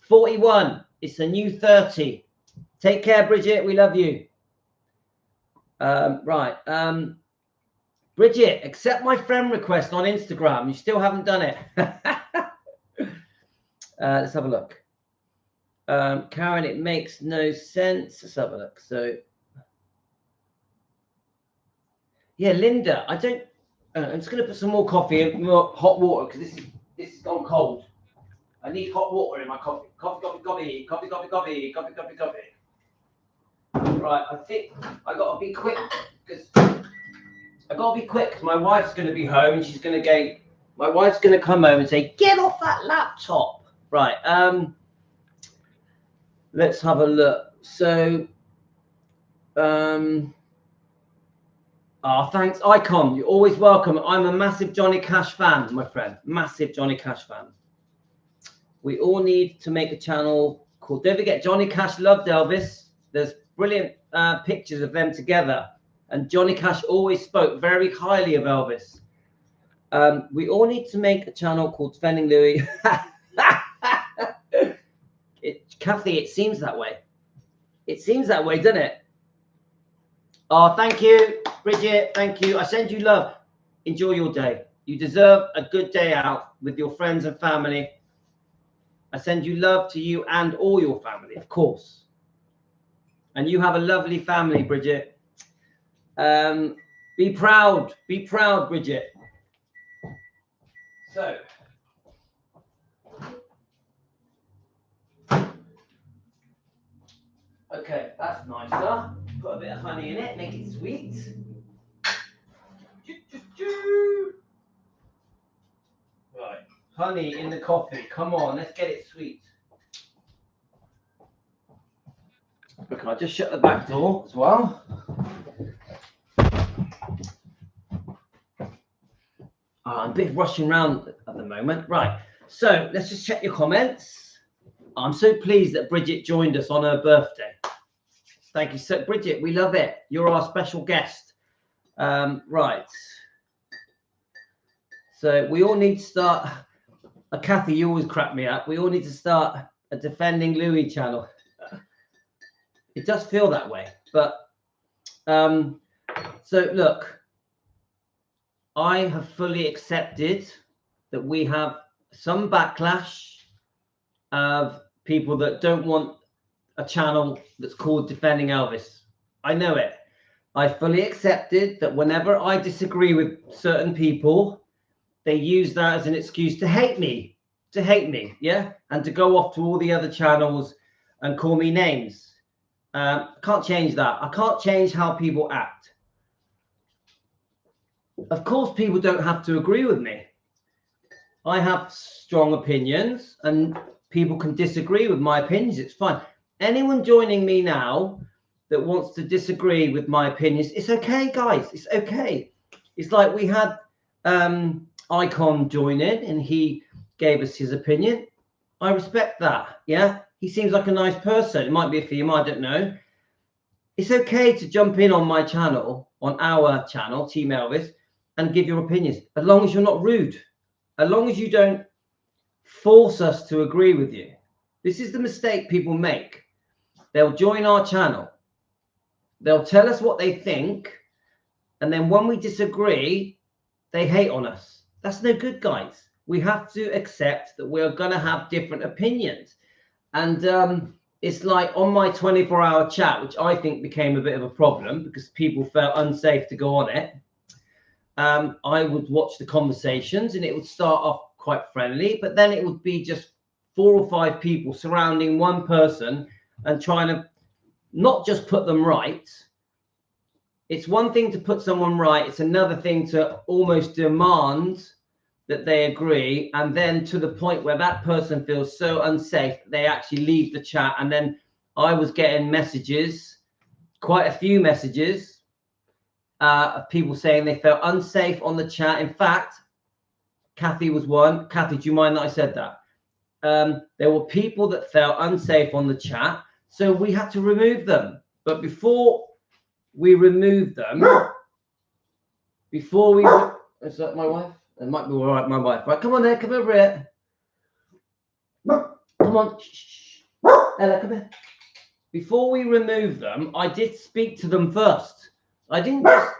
41. It's a new 30. Take care, Brigitte. We love you. Right. Brigitte, accept my friend request on Instagram. You still haven't done it. Let's have a look. Karen, it makes no sense. Let's have a look. So, yeah, Linda, I don't. I'm just going to put some more coffee in, more hot water because this has gone cold. I need hot water in my coffee. Coffee. Right, I think I got to be quick because my wife's going to be home and she's going to my wife's going to come home and say, get off that laptop. Right. Let's have a look. So, thanks, Icon. You're always welcome. I'm a massive Johnny Cash fan, my friend. Massive Johnny Cash fan. We all need to make a channel called. Don't forget, Johnny Cash loved Elvis. There's brilliant pictures of them together, and Johnny Cash always spoke very highly of Elvis. We all need to make a channel called Defending Louis. Kathy, it seems that way. It seems that way, doesn't it? Oh, thank you, Brigitte. Thank you. I send you love. Enjoy your day. You deserve a good day out with your friends and family. I send you love to you and all your family, of course. And you have a lovely family, Brigitte. Be proud. Be proud, Brigitte. So. Okay, that's nicer. Put a bit of honey in it, make it sweet. Right, honey in the coffee. Come on, let's get it sweet. Look, I'll just shut the back door as well. I'm a bit rushing around at the moment. Right, so let's just check your comments. I'm so pleased that Brigitte joined us on her birthday. Thank you, so Brigitte. We love it. You're our special guest. Right. So we all need to start. Kathy, you always crack me up. We all need to start a Defending Louis channel. It does feel that way, but so look, I have fully accepted that we have some backlash of people that don't want a channel that's called Defending Elvis. I know it. I fully accepted that whenever I disagree with certain people, they use that as an excuse to hate me, yeah, and to go off to all the other channels and call me names. I can't change that. I can't change how people act. Of course, people don't have to agree with me. I have strong opinions and people can disagree with my opinions. It's fine. Anyone joining me now that wants to disagree with my opinions, it's okay, guys. It's okay. It's like we had Icon join in and he gave us his opinion. I respect that. Yeah. He seems like a nice person. It might be a female, I don't know. It's okay to jump in on my channel, on our channel, Team Elvis, and give your opinions, as long as you're not rude, as long as you don't force us to agree with you. This is the mistake people make. They'll join our channel. They'll tell us what they think. And then when we disagree, they hate on us. That's no good, guys. We have to accept that we're going to have different opinions. And it's like on my 24-hour chat, which I think became a bit of a problem because people felt unsafe to go on it. I would watch the conversations and it would start off quite friendly, but then it would be just 4 or 5 people surrounding one person and trying to not just put them right. It's one thing to put someone right. It's another thing to almost demand that they agree. And then to the point where that person feels so unsafe, they actually leave the chat. And then I was getting messages, quite a few messages of people saying they felt unsafe on the chat. In fact, Kathy was one. Kathy, do you mind that I said that? There were people that felt unsafe on the chat. So we had to remove them. But before we removed them, is that my wife? It might be all right, my wife. Right, come on there, come over here. Come on. Shh. Ella, come here. Before we remove them, I did speak to them first. I didn't just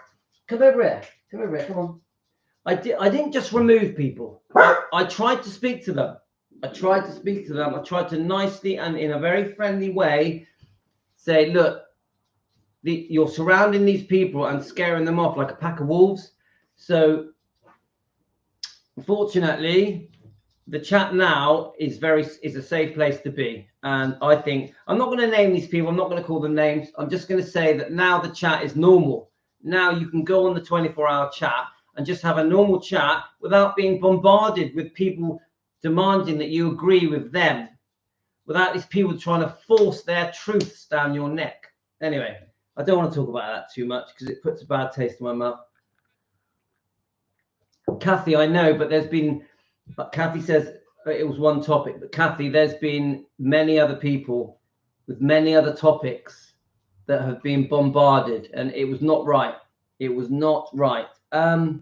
come over here. Come over here, come on. I didn't just remove people. I tried to speak to them. I tried to nicely and in a very friendly way say, look, you're surrounding these people and scaring them off like a pack of wolves. So unfortunately, the chat now is a safe place to be. And I think I'm not going to name these people. I'm not going to call them names. I'm just going to say that now the chat is normal. Now you can go on the 24-hour chat and just have a normal chat without being bombarded with people demanding that you agree with them, without these people trying to force their truths down your neck. Anyway, I don't want to talk about that too much because it puts a bad taste in my mouth. Kathy, I know, but Kathy says it was one topic, but Kathy, there's been many other people with many other topics that have been bombarded, and it was not right. It was not right. I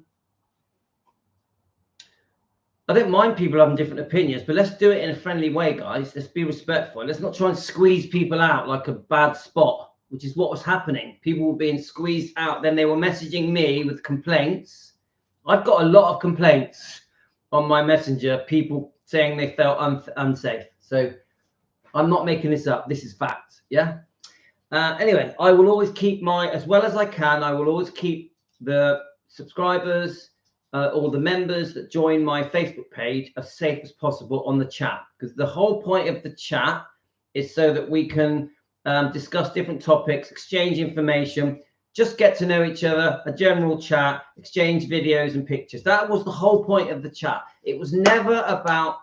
don't mind people having different opinions, but let's do it in a friendly way, guys. Let's be respectful. Let's not try and squeeze people out like a bad spot, which is what was happening. People were being squeezed out. Then they were messaging me with complaints. I've got a lot of complaints on my messenger, people saying they felt unsafe. So I'm not making this up. This is fact. Yeah. Anyway, I will always keep as well as I can, I will always keep the subscribers or the members that join my Facebook page as safe as possible on the chat, because the whole point of the chat is so that we can discuss different topics, exchange information, just get to know each other, a general chat, exchange videos and pictures. That was the whole point of the chat. It was never about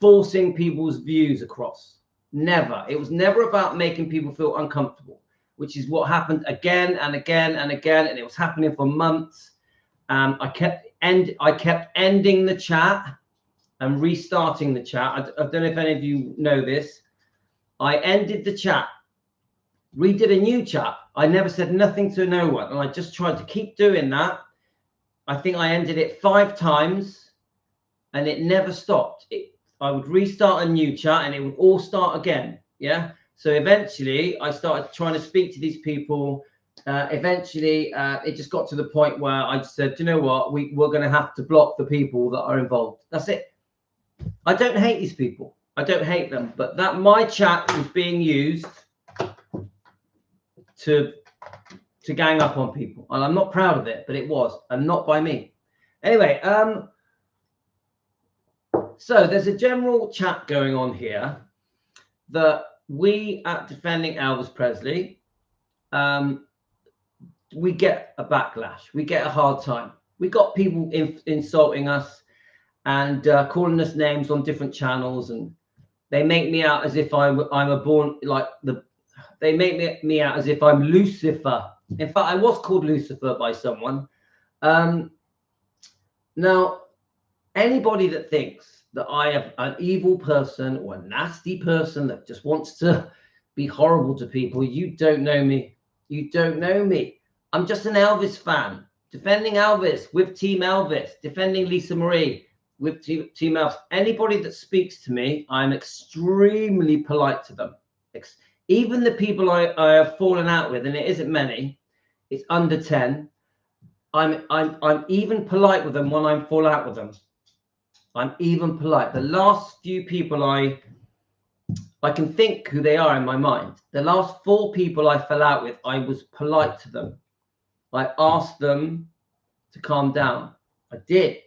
forcing people's views across. Never. It was never about making people feel uncomfortable, which is what happened again and again and again, and it was happening for months. I kept ending the chat and restarting the chat. I don't know if any of you know this. I ended the chat redid a new chat. I never said nothing to no one, and I just tried to keep doing that. I think I ended it 5 times, and it never stopped. I would restart a new chat, and it would all start again. Yeah. So eventually, I started trying to speak to these people. Eventually, it just got to the point where I just said, you know what, we're going to have to block the people that are involved. That's it. I don't hate these people. I don't hate them, but that my chat was being used to gang up on people, and I'm not proud of it, but it was, and not by me. Anyway, so there's a general chat going on here that we at Defending Elvis Presley, we get a backlash, we get a hard time. We got people insulting us and calling us names on different channels, and they make me out as if I'm a born like the. They make me out as if I'm Lucifer. In fact, I was called Lucifer by someone. Now, anybody that thinks that I am an evil person or a nasty person that just wants to be horrible to people, you don't know me. You don't know me. I'm just an Elvis fan, defending Elvis with Team Elvis, defending Lisa Marie with Team Elvis. Anybody that speaks to me, I'm extremely polite to them. Even the people I have fallen out with, and it isn't many, it's under 10. I'm even polite with them when I'm fall out with them. I'm even polite. The last few people I can think who they are in my mind. The last 4 people I fell out with, I was polite to them. I asked them to calm down. I did,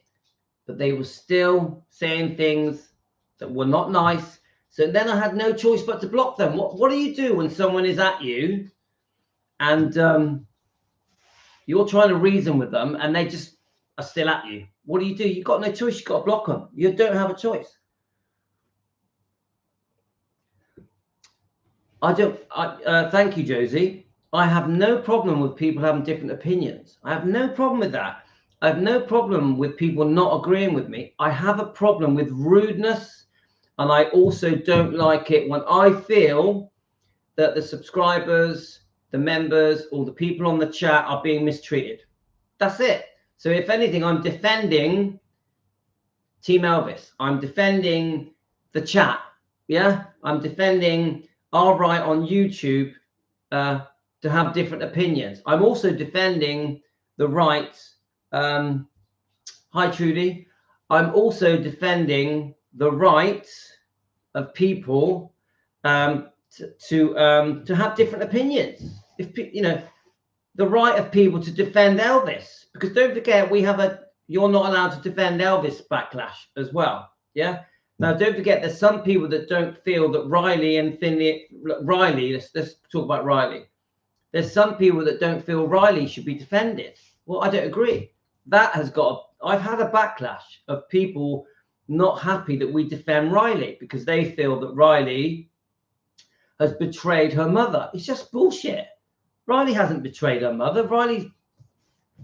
but they were still saying things that were not nice. So then I had no choice but to block them. What do you do when someone is at you and you're trying to reason with them and they just are still at you? What do? You've got no choice. You've got to block them. You don't have a choice. Thank you, Josie. I have no problem with people having different opinions. I have no problem with that. I have no problem with people not agreeing with me. I have a problem with rudeness. And I also don't like it when I feel that the subscribers, the members, or the people on the chat are being mistreated. That's it. So if anything, I'm defending Team Elvis. I'm defending the chat. Yeah, I'm defending our right on YouTube to have different opinions. I'm also defending the right. Hi, Trudy. I'm also defending the right of people to have different opinions. If you know, the right of people to defend Elvis, because don't forget we have you're not allowed to defend Elvis backlash as well. Yeah. Now don't forget there's some people that don't feel that Riley and Finley. Riley. Let's talk about Riley. There's some people that don't feel Riley should be defended. Well, I don't agree. That has got. I've had a backlash of people not happy that we defend Riley because they feel that Riley has betrayed her mother. It's just bullshit. Riley hasn't betrayed her mother. Riley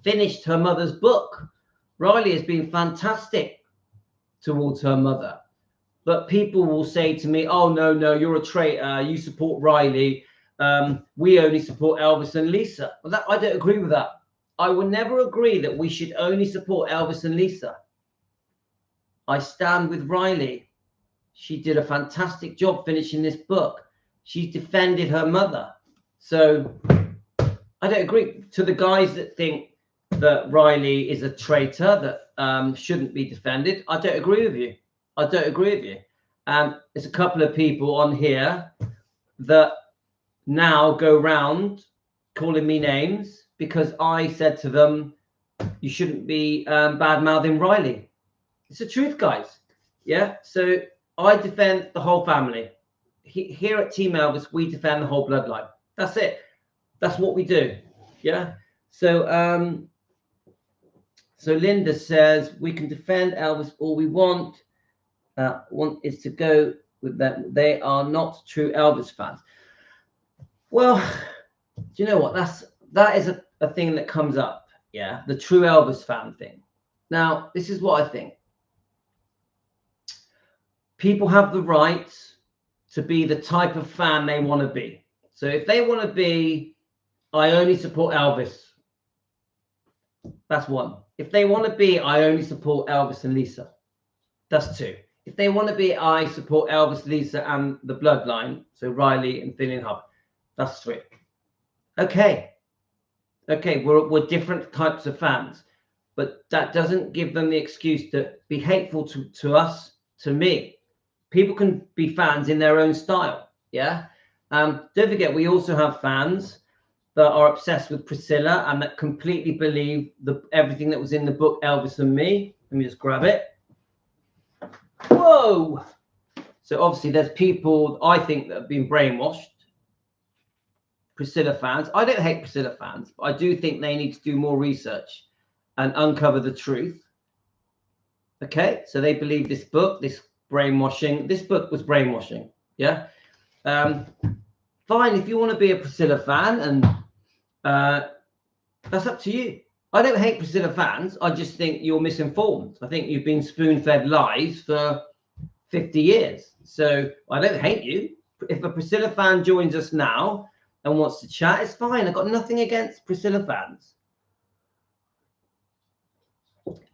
finished her mother's book. Riley has been fantastic towards her mother. But people will say to me, oh, no, you're a traitor. You support Riley. We only support Elvis and Lisa. Well, I don't agree with that. I will never agree that we should only support Elvis and Lisa. I stand with Riley. She did a fantastic job finishing this book. She defended her mother. So I don't agree. To the guys that think that Riley is a traitor that shouldn't be defended, I don't agree with you. I don't agree with you. There's a couple of people on here that now go round calling me names because I said to them, you shouldn't be bad-mouthing Riley. It's the truth, guys. Yeah. So I defend the whole family. Here at Team Elvis, we defend the whole bloodline. That's it. That's what we do. Yeah. So so Linda says we can defend Elvis all we want. Want is to go with them. They are not true Elvis fans. Well, do you know what? That is a thing that comes up. Yeah, the true Elvis fan thing. Now, this is what I think. People have the right to be the type of fan they want to be. So if they want to be, I only support Elvis, that's one. If they want to be, I only support Elvis and Lisa, that's two. If they want to be, I support Elvis, Lisa, and the bloodline, so Riley and Finley and Hub, that's three. Okay, we're different types of fans, but that doesn't give them the excuse to be hateful to us, to me. People can be fans in their own style, yeah? Don't forget, we also have fans that are obsessed with Priscilla and that completely believe everything that was in the book Elvis and Me. Let me just grab it. Whoa! So obviously there's people, I think, that have been brainwashed. Priscilla fans. I don't hate Priscilla fans, but I do think they need to do more research and uncover the truth. Okay, so they believe this book, this brainwashing. This book was brainwashing. Yeah. Fine, if you want to be a Priscilla fan, and that's up to you. I don't hate Priscilla fans. I just think you're misinformed. I think you've been spoon-fed lies for 50 years. So I don't hate you. If a Priscilla fan joins us now and wants to chat, it's fine. I've got nothing against Priscilla fans.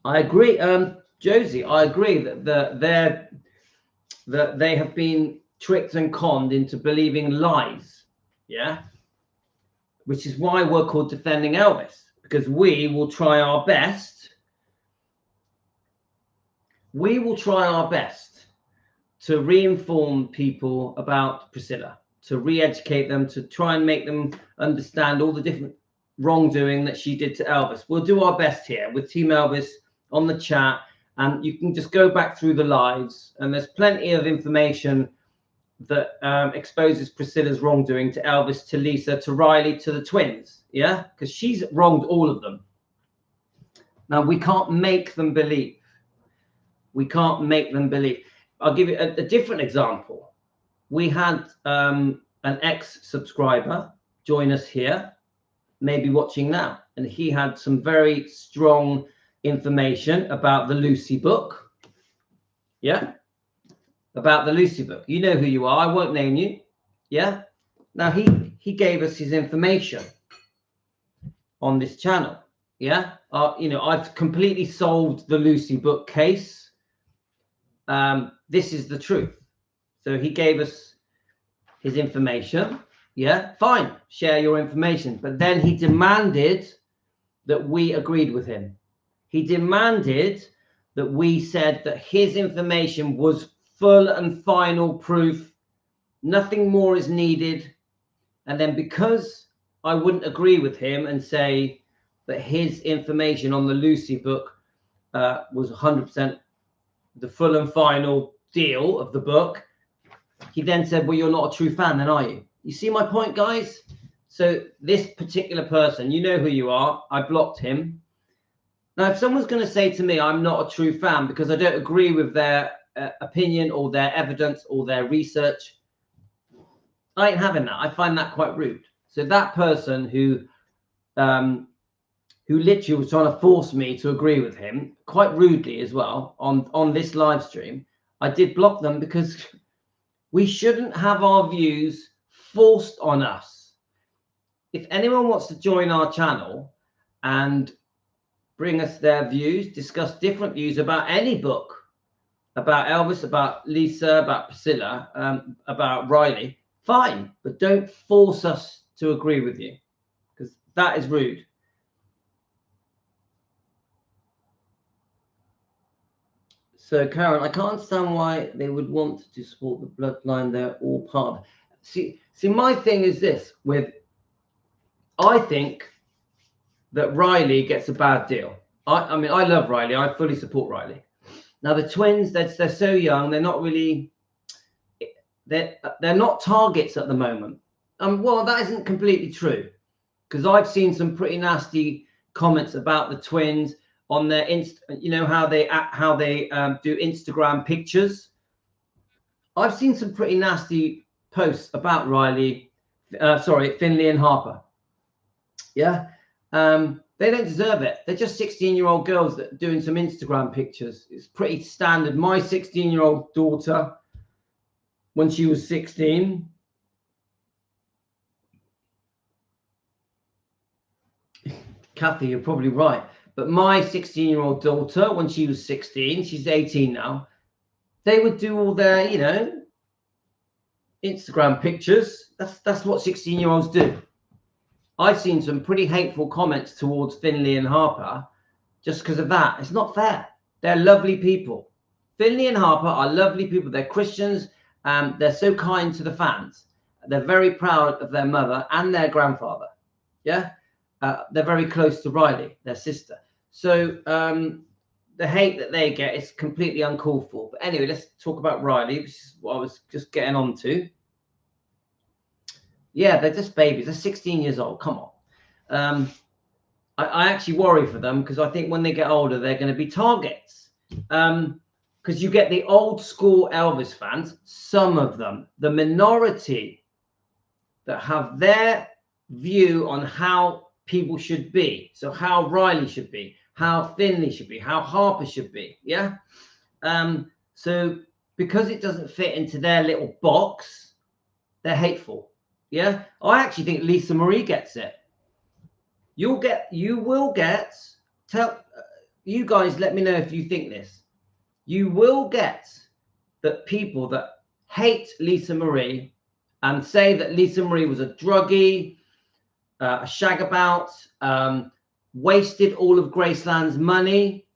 I agree, Josie. I agree that they have been tricked and conned into believing lies. Yeah, which is why we're called Defending Elvis, because we will try our best. We will try our best to re-inform people about Priscilla, to re-educate them, to try and make them understand all the different wrongdoing that she did to Elvis. We'll do our best here with Team Elvis on the chat, and you can just go back through the lives, and there's plenty of information that exposes Priscilla's wrongdoing to Elvis, to Lisa, to Riley, to the twins. Yeah, because she's wronged all of them. Now, we can't make them believe. We can't make them believe. I'll give you a different example. We had an ex-subscriber join us here, maybe watching now, and he had some very strong information about the Lucy book. Yeah, about the Lucy book. You know who you are. I won't name you. Yeah. Now he gave us his information on this channel. Yeah. I've completely solved the Lucy book case. This is the truth. So he gave us his information. Yeah, fine. Share your information. But then he demanded that we agreed with him. He demanded that we said that his information was full and final proof. Nothing more is needed. And then because I wouldn't agree with him and say that his information on the Lucy book was 100% the full and final deal of the book, he then said, well, you're not a true fan then, are you? You see my point, guys? So this particular person, you know who you are. I blocked him. Now, if someone's going to say to me, I'm not a true fan because I don't agree with their opinion or their evidence or their research, I ain't having that. I find that quite rude. So that person who literally was trying to force me to agree with him, quite rudely as well, on this live stream, I did block them because we shouldn't have our views forced on us. If anyone wants to join our channel and bring us their views, discuss different views about any book, about Elvis, about Lisa, about Priscilla, about Riley, fine, but don't force us to agree with you, because that is rude. So, Karen, I can't understand why they would want to support the bloodline. They're all part of it. See, my thing is this, I think that Riley gets a bad deal. I mean, I love Riley. I fully support Riley. Now, the twins, they're so young. They're not really, they're not targets at the moment. Well, that isn't completely true, because I've seen some pretty nasty comments about the twins on their you know how they do Instagram pictures. I've seen some pretty nasty posts about Finley and Harper. Yeah, they don't deserve it. They're just 16-year-old girls that are doing some Instagram pictures. It's pretty standard. My 16-year-old daughter, when she was 16, Kathy, you're probably right. But my 16-year-old daughter, when she was 16, she's 18 now, they would do all their, you know, Instagram pictures. That's what 16-year-olds do. I've seen some pretty hateful comments towards Finlay and Harper just because of that. It's not fair. They're lovely people. Finlay and Harper are lovely people. They're Christians. They're so kind to the fans. They're very proud of their mother and their grandfather. Yeah. They're very close to Riley, their sister. So the hate that they get is completely uncalled for. But anyway, let's talk about Riley, which is what I was just getting on to. Yeah, they're just babies. They're 16 years old. Come on. I actually worry for them because I think when they get older, they're going to be targets. Because you get the old school Elvis fans, some of them, the minority that have their view on how people should be. So how Riley should be, how Finlay should be, how Harper should be. Yeah. So because it doesn't fit into their little box, they're hateful. Yeah. I actually think Lisa Marie gets it. You will get, tell you guys, let me know if you think this. You will get that people that hate Lisa Marie and say that Lisa Marie was a druggie, a shagabout, wasted all of Graceland's money,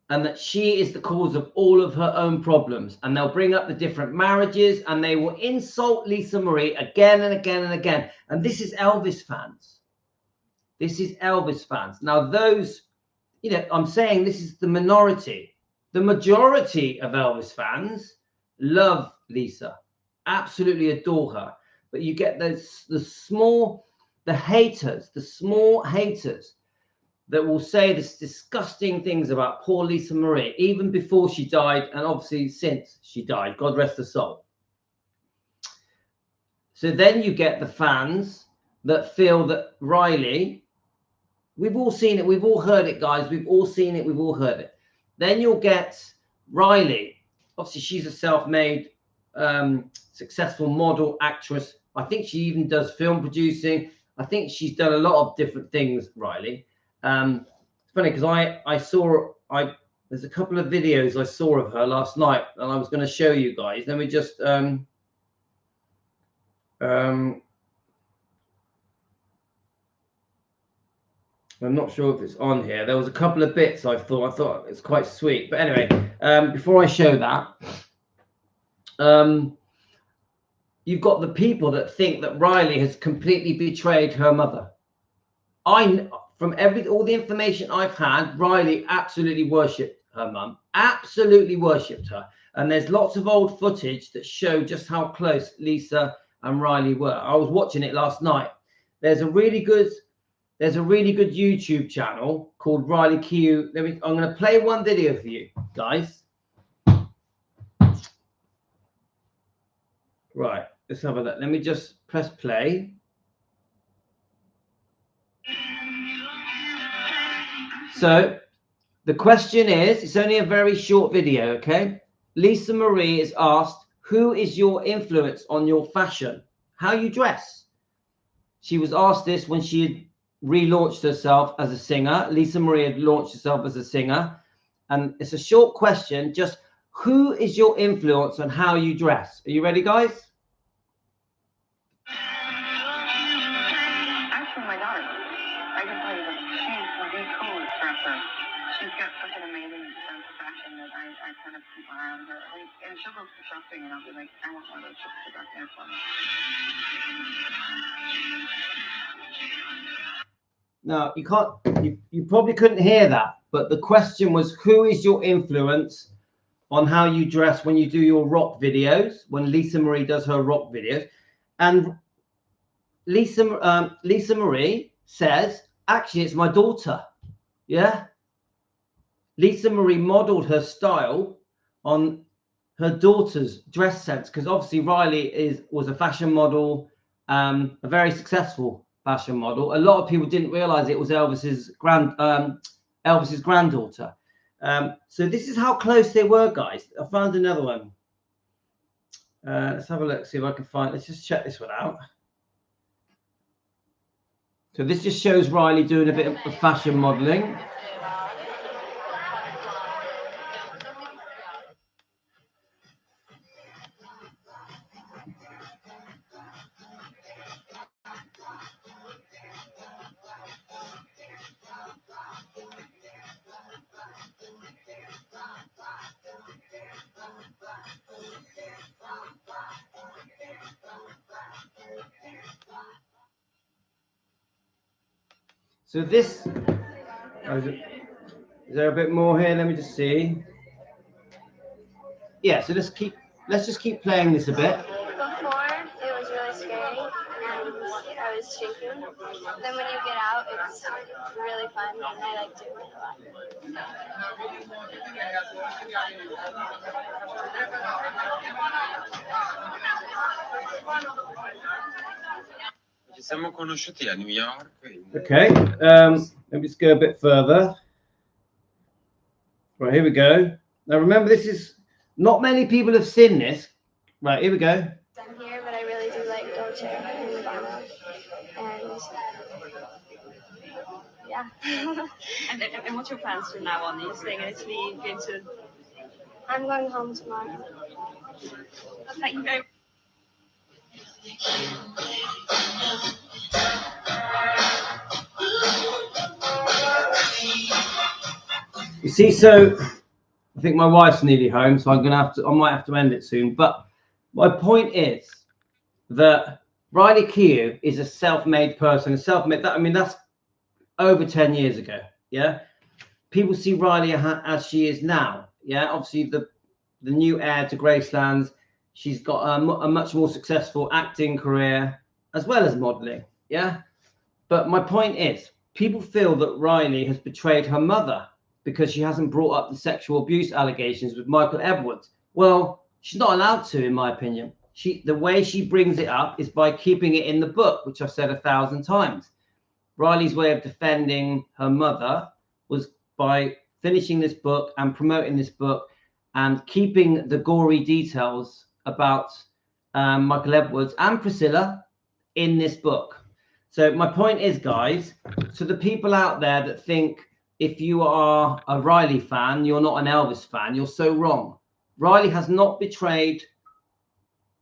and that she is the cause of all of her own problems. And they'll bring up the different marriages and they will insult Lisa Marie again and again and again. And this is Elvis fans. This is Elvis fans. Now, those, you know, I'm saying this is the minority. The majority of Elvis fans love Lisa, absolutely adore her. But you get the small haters that will say this disgusting things about poor Lisa Marie, even before she died, and obviously since she died, God rest her soul. So then you get the fans that feel that Riley, we've all seen it, we've all heard it, guys, we've all seen it, we've all heard it. Then you'll get Riley, obviously she's a self-made, successful model, actress. I think she even does film producing. I think she's done a lot of different things, Riley. It's funny because there's a couple of videos I saw of her last night and I was going to show you guys. Let me just I'm not sure if it's on here. There was a couple of bits I thought it's quite sweet. But anyway, before I show that, you've got the people that think that Riley has completely betrayed her mother. From all the information I've had, Riley absolutely worshipped her mum, absolutely worshipped her. And there's lots of old footage that show just how close Lisa and Riley were. I was watching it last night. There's a really good YouTube channel called Riley Q. I'm going to play one video for you guys. Right, let's have a look. Let me just press play. So the question is, it's only a very short video, okay? Lisa Marie is asked, who is your influence on your fashion? How you dress? She was asked this when she had relaunched herself as a singer. Lisa Marie had launched herself as a singer. And it's a short question, just who is your influence on how you dress? Are you ready, guys? Actually, my daughter, I can tell you that she's the coolest dresser. She's got such an amazing sense of fashion that I kind of keep around her. And she'll go shopping and I'll be like, I want one of those chips to go there for me. Now, you probably couldn't hear that, but the question was, who is your influence on how you dress when you do your rock videos, when Lisa Marie does her rock videos? And Lisa Marie says, actually, it's my daughter. Yeah. Lisa Marie modeled her style on her daughter's dress sense, because obviously Riley was a fashion model, a very successful fashion model. A lot of people didn't realize it was Elvis's granddaughter. So this is how close they were, guys. I found another one. Let's have a look, see if I can find. Let's just check this one out. So this just shows Riley doing a bit of fashion modeling. So this, is there a bit more here? Let me just see. Yeah, so let's just keep playing this a bit. Before, it was really scary, and I was shaking. Then when you get out, it's really fun, and I like doing it a lot. Ci siamo conosciuti a New York. Okay, let me just go a bit further. Right, here we go. Now remember, this is not many people have seen this. Right, here we go. I'm here, but I really do like Dolce and Gabbana, and yeah. And what's your plans from now on? Are you staying in Italy? Going to? I'm going home tomorrow. Thank you very much. You see, so I think my wife's nearly home, so I might have to end it soon. But my point is that Riley Keough is a self-made person. That's over 10 years ago. Yeah, people see Riley as she is now. Yeah, obviously the new heir to Gracelands. She's got a much more successful acting career as well as modeling. Yeah, but my point is, people feel that Riley has betrayed her mother because she hasn't brought up the sexual abuse allegations with Michael Edwards. Well, she's not allowed to, in my opinion. The way she brings it up is by keeping it in the book, which I've said 1,000 times. Riley's way of defending her mother was by finishing this book and promoting this book and keeping the gory details about Michael Edwards and Priscilla in this book. So my point is, guys, to the people out there that think if you are a Riley fan, you're not an Elvis fan, you're so wrong. Riley has not betrayed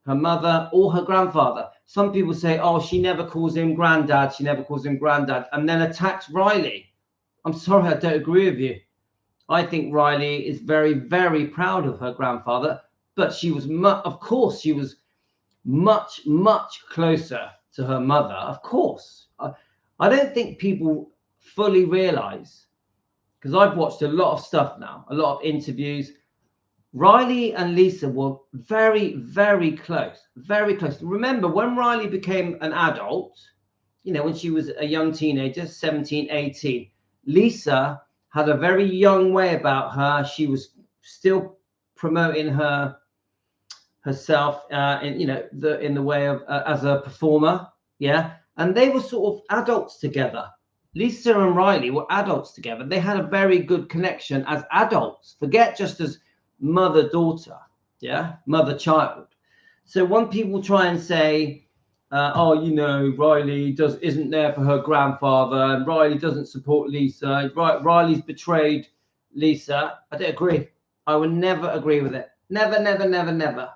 her mother or her grandfather. Some people say, oh, she never calls him granddad, and then attacks Riley. I'm sorry, I don't agree with you. I think Riley is very, very proud of her grandfather, but she was, of course, she was much, much closer to her mother. Of course. I don't think people fully realize, because I've watched a lot of stuff now, a lot of interviews. Riley and Lisa were very, very close, very close. Remember, when Riley became an adult, you know, when she was a young teenager, 17, 18, Lisa had a very young way about her. She was still promoting herself in the way of as a performer. Yeah. And they were sort of adults together. Lisa and Riley were adults together. They had a very good connection as adults. Forget just as mother-daughter, yeah, mother-child. So when people try and say, oh, you know, Riley isn't there for her grandfather, and Riley doesn't support Lisa, Riley's betrayed Lisa, I don't agree. I would never agree with it. Never, never, never, never.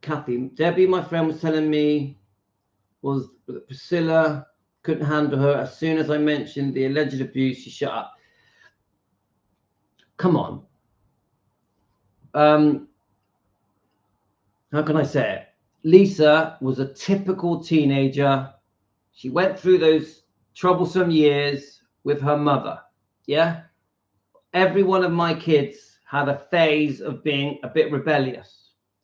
Kathy, Debbie, my friend, was telling me that Priscilla couldn't handle her. As soon as I mentioned the alleged abuse, she shut up. Come on. How can I say it? Lisa was a typical teenager. She went through those troublesome years with her mother. Yeah. Every one of my kids had a phase of being a bit rebellious.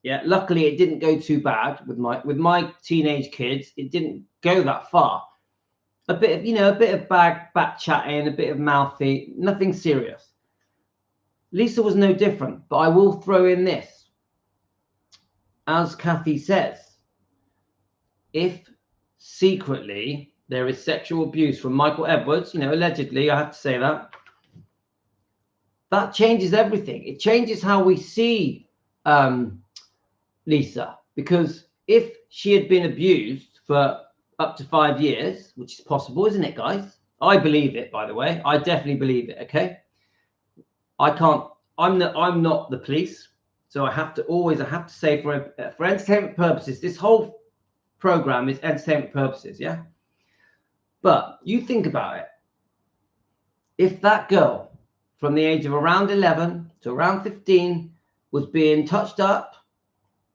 Yeah, luckily it didn't go too bad with my teenage kids. It didn't go that far. A bit of back chatting, a bit of mouthy, nothing serious. Lisa was no different, but I will throw in this. As Kathy says, if secretly there is sexual abuse from Michael Edwards, you know, allegedly, I have to say that changes everything. It changes how we see Lisa, because if she had been abused for up to 5 years, which is possible, isn't it, guys? I believe it, by the way. I definitely believe it. Okay. I'm not the police, so I have to say for entertainment purposes, this whole program is entertainment purposes, yeah. But you think about it. If that girl from the age of around 11 to around 15 was being touched up,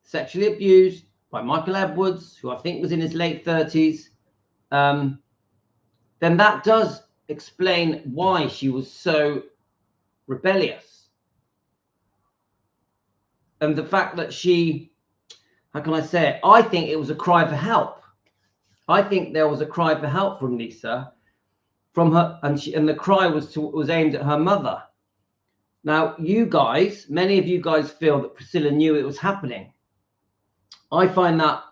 sexually abused by Michael Edwards, who I think was in his late 30s, then that does explain why she was so rebellious. And the fact that she, how can I say it? I think it was a cry for help. I think there was a cry for help from Lisa, from her, and the cry was aimed at her mother. Now, you guys, many of you guys feel that Priscilla knew it was happening. I find that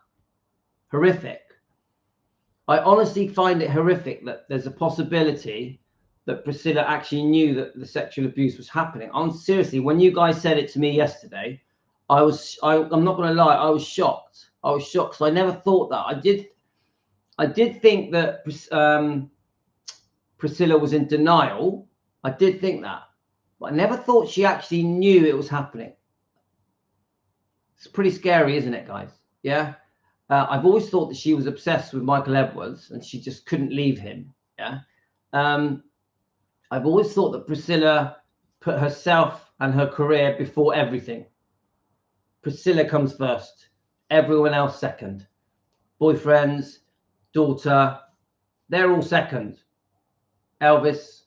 horrific. I honestly find it horrific that there's a possibility that Priscilla actually knew that the sexual abuse was happening. Seriously, when you guys said it to me yesterday, I'm not going to lie, I was shocked. I was shocked because I never thought that. I did think that Priscilla was in denial. I did think that. But I never thought she actually knew it was happening. It's pretty scary, isn't it, guys? Yeah. I've always thought that she was obsessed with Michael Edwards and she just couldn't leave him. Yeah. I've always thought that Priscilla put herself and her career before everything. Priscilla comes first, everyone else second. Boyfriends, daughter, they're all second. Elvis,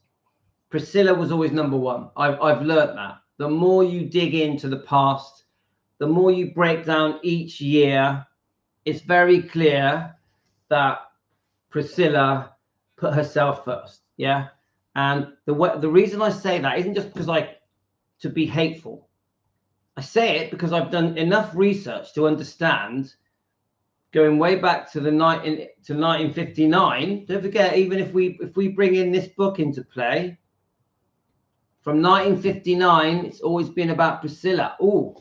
Priscilla was always number one. I've learnt that. The more you dig into the past, the more you break down each year, it's very clear that Priscilla put herself first. Yeah. And the reason I say that isn't just because to be hateful. I say it because I've done enough research to understand, going way back to 1959. Don't forget, even if we bring in this book into play, from 1959, it's always been about Priscilla. Oh,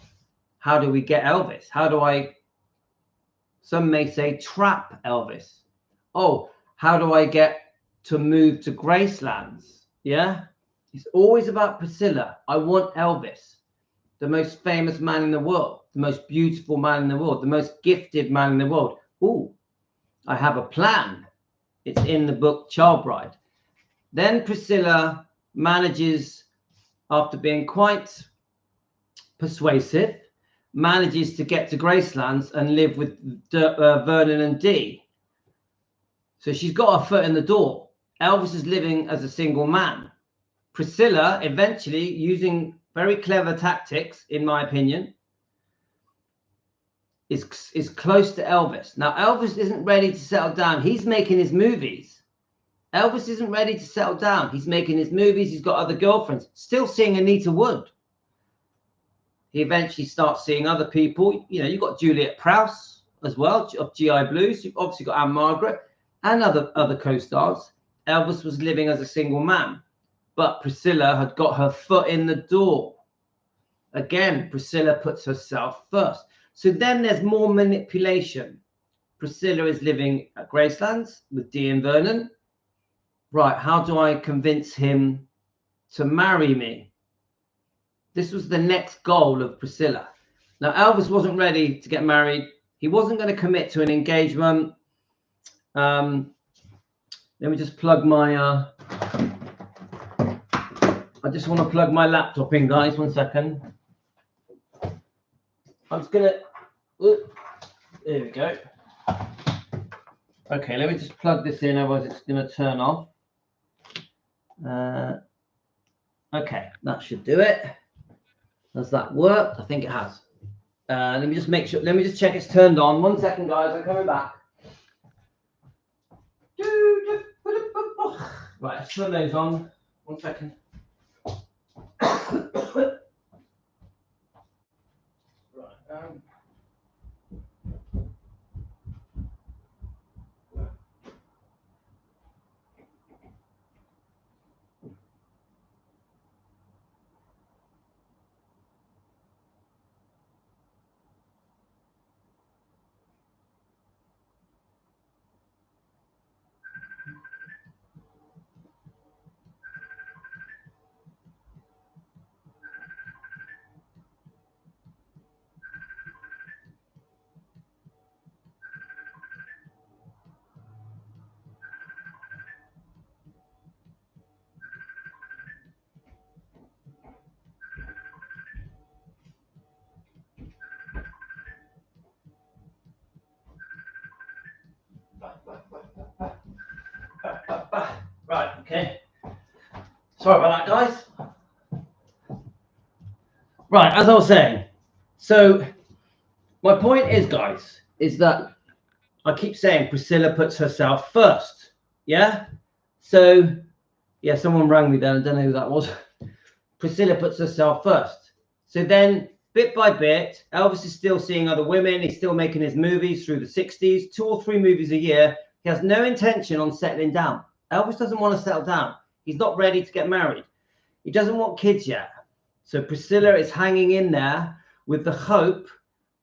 how do we get Elvis? How do some may say trap Elvis? Oh, how do I get to move to Gracelands? Yeah, it's always about Priscilla. I want Elvis, the most famous man in the world, the most beautiful man in the world, the most gifted man in the world. Oh, I have a plan. It's in the book Child Bride. Then Priscilla manages, after being quite persuasive, manages to get to Gracelands and live with Vernon and Dee. So she's got her foot in the door. Elvis is living as a single man. Priscilla, eventually, using very clever tactics, in my opinion, is close to Elvis. Now, Elvis isn't ready to settle down. He's making his movies. Elvis isn't ready to settle down. He's making his movies. He's got other girlfriends. Still seeing Anita Wood. He eventually starts seeing other people. You know, you've got Juliet Prowse as well, of GI Blues. You've obviously got Anne Margaret and other co-stars. Elvis was living as a single man. But Priscilla had got her foot in the door. Again, Priscilla puts herself first. So then there's more manipulation. Priscilla is living at Gracelands with Dee and Vernon. Right, how do I convince him to marry me? This was the next goal of Priscilla. Now, Elvis wasn't ready to get married. He wasn't going to commit to an engagement. Let me just plug my... I just want to plug my laptop in, guys. 1 second. I'm just going to... There we go. Okay, let me just plug this in, otherwise it's going to turn off. Okay, that should do it. Has that worked? I think it has. Let me just make sure. Let me just check it's turned on. 1 second, guys. I'm coming back. Right, let's turn those on. 1 second. Right. Sorry about that, guys. Right, as I was saying, so my point is, guys, is that I keep saying Priscilla puts herself first. Yeah. So, yeah, someone rang me then. I don't know who that was. Priscilla puts herself first. So then, bit by bit, Elvis is still seeing other women. He's still making his movies through the 60s, 2 or 3 movies a year. He has no intention on settling down. Elvis doesn't want to settle down. He's not ready to get married. He doesn't want kids yet. So Priscilla is hanging in there with the hope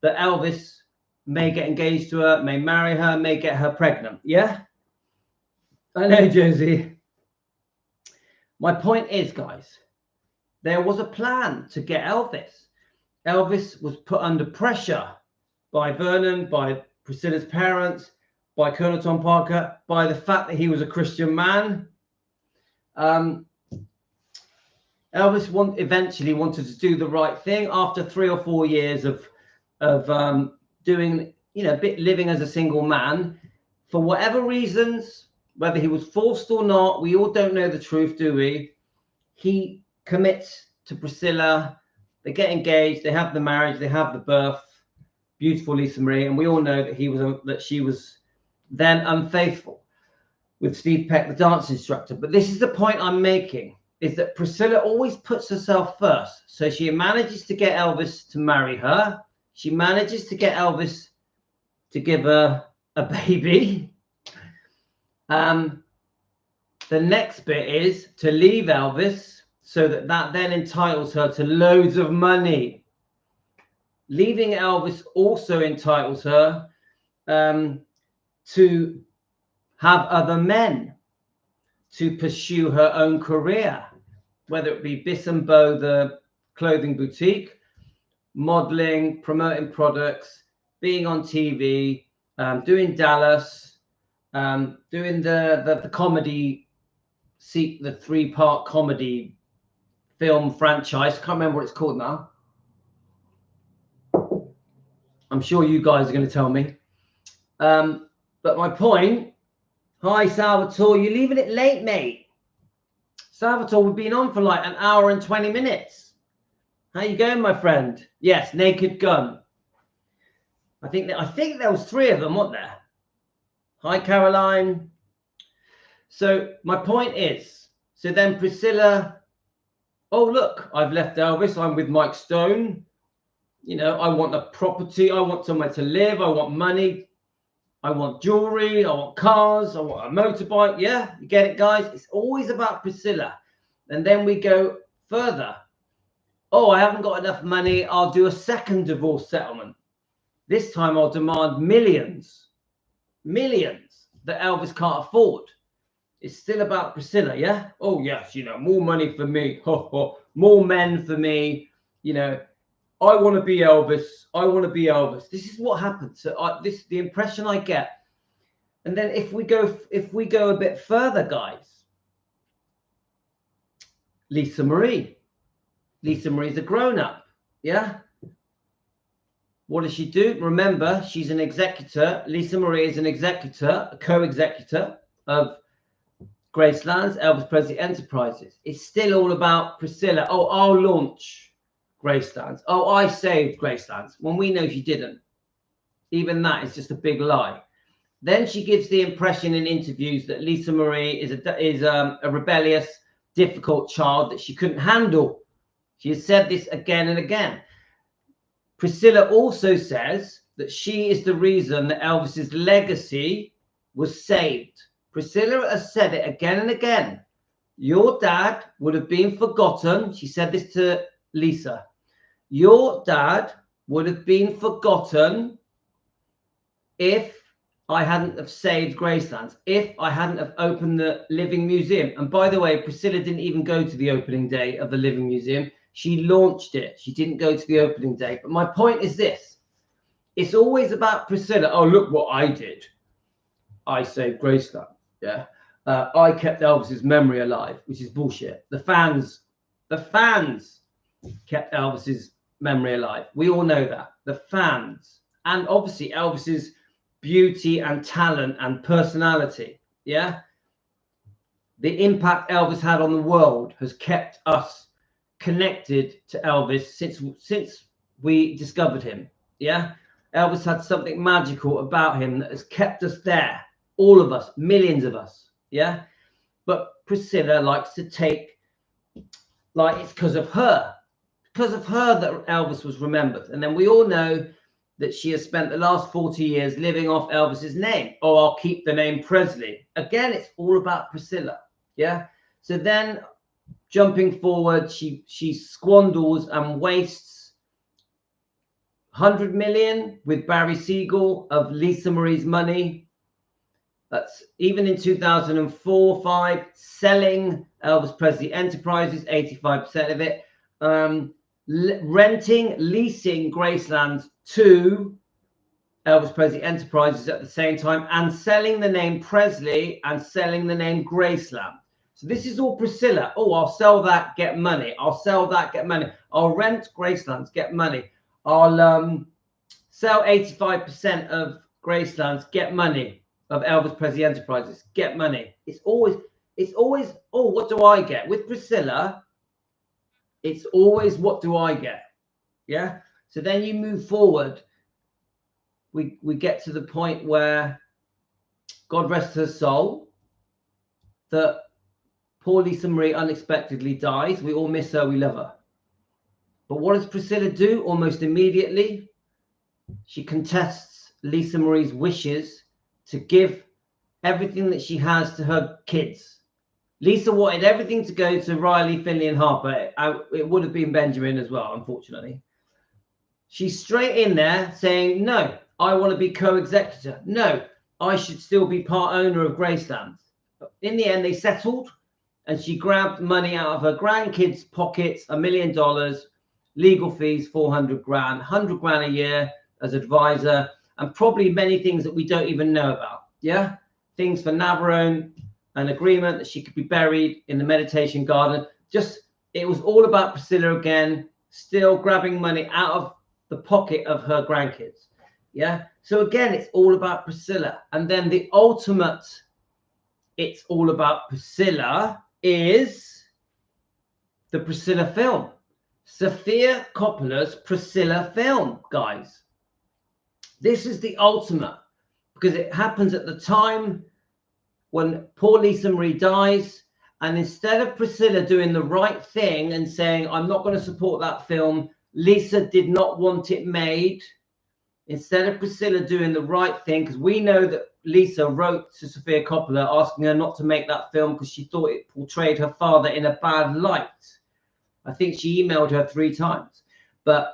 that Elvis may get engaged to her, may marry her, may get her pregnant. Yeah? I know, Josie. My point is, guys, there was a plan to get Elvis. Elvis was put under pressure by Vernon, by Priscilla's parents, by Colonel Tom Parker, by the fact that he was a Christian man. Elvis eventually wanted to do the right thing after 3 or 4 years of doing, living as a single man. For whatever reasons, whether he was forced or not, we all don't know the truth, do we? He commits to Priscilla. They get engaged. They have the marriage. They have the birth. Beautiful Lisa Marie, and we all know that she was then unfaithful with Steve Peck, the dance instructor. But this is the point I'm making: is that Priscilla always puts herself first. So she manages to get Elvis to marry her. She manages to get Elvis to give her a baby. The next bit is to leave Elvis so that then entitles her to loads of money. Leaving Elvis also entitles her to have other men, to pursue her own career, whether it be Biss and Bo, the clothing boutique, modeling, promoting products, being on TV, doing Dallas, doing the comedy, the 3-part comedy film franchise. Can't remember what it's called now. I'm sure you guys are going to tell me. But my point, hi Salvatore, you're leaving it late, mate. Salvatore, we've been on for like an hour and 20 minutes. How you going, my friend? Yes, Naked Gun. I think there was 3 of them, weren't there? Hi, Caroline. So my point is, so then Priscilla, oh, look, I've left Elvis. I'm with Mike Stone. I want a property. I want somewhere to live. I want money. I want jewelry. I want cars. I want a motorbike. Yeah, you get it, guys? It's always about Priscilla. And then we go further. Oh, I haven't got enough money. I'll do a second divorce settlement. This time I'll demand millions that Elvis can't afford. It's still about Priscilla, yeah? Oh, yes, more money for me. More men for me. I want to be Elvis. I want to be Elvis. This is what happens. So the impression I get. And then if we go a bit further, guys, Lisa Marie. Lisa Marie's a grown-up, yeah? What does she do? Remember, she's an executor. Lisa Marie is an executor, a co-executor of Graceland's Elvis Presley Enterprises. It's still all about Priscilla. Oh, I'll launch Graceland's. Oh, I saved Graceland's, when we know she didn't. Even that is just a big lie. Then she gives the impression in interviews that Lisa Marie is a rebellious, difficult child that she couldn't handle. She has said this again and again. Priscilla also says that she is the reason that Elvis's legacy was saved. Priscilla has said it again and again. Your dad would have been forgotten. She said this to Lisa. Your dad would have been forgotten if I hadn't have saved Graceland's, if I hadn't have opened the Living Museum. And by the way, Priscilla didn't even go to the opening day of the Living Museum. She launched it. She didn't go to the opening day. But my point is this. It's always about Priscilla. Oh, look what I did. I saved Graceland. Yeah. I kept Elvis's memory alive, which is bullshit. The fans kept Elvis's memory alive. We all know that. The fans. And obviously Elvis's beauty and talent and personality. Yeah. the impact Elvis had on the world has kept us connected to Elvis since we discovered him. Yeah, Elvis had something magical about him that has kept us there, all of us, millions of us. Yeah, but Priscilla likes to take, like, it's because of her that Elvis was remembered. And then we all know that she has spent the last 40 years living off Elvis's name. Oh, I'll keep the name Presley. Again, it's all about Priscilla. Yeah. So then jumping forward, she squanders and wastes 100 million with Barry Siegel of Lisa Marie's money. That's even in 2004-5, selling Elvis Presley Enterprises, 85% of it, leasing Graceland to Elvis Presley Enterprises at the same time, and selling the name Presley and selling the name Graceland. So this is all Priscilla. Oh, I'll sell that, get money. I'll sell that, get money. I'll rent Gracelands, get money. I'll sell 85% of Gracelands, get money. Of Elvis Presley Enterprises, get money. It's always, oh, what do I get? With Priscilla, it's always, what do I get? Yeah. So then you move forward. We get to the point where, God rest her soul, that poor Lisa Marie unexpectedly dies. We all miss her. We love her. But what does Priscilla do almost immediately? She contests Lisa Marie's wishes to give everything that she has to her kids. Lisa wanted everything to go to Riley, Finley, and Harper. It would have been Benjamin as well, unfortunately. She's straight in there saying, no, I want to be co-executor. No, I should still be part owner of Graceland. In the end, they settled, and she grabbed money out of her grandkids' pockets, $1 million, legal fees, 400 grand, 100 grand a year as advisor, and probably many things that we don't even know about. Yeah, things for Navarone, an agreement that she could be buried in the meditation garden. Just, it was all about Priscilla again, still grabbing money out of the pocket of her grandkids. Yeah, so again, it's all about Priscilla. And then the ultimate, it's all about Priscilla, is the Priscilla film. Sofia Coppola's Priscilla film, guys. This is the ultimate, because it happens at the time when poor Lisa Marie dies, and instead of Priscilla doing the right thing and saying, I'm not going to support that film, Lisa did not want it made. Instead of Priscilla doing the right thing, because we know that Lisa wrote to Sofia Coppola asking her not to make that film because she thought it portrayed her father in a bad light. I think she emailed her 3 times. But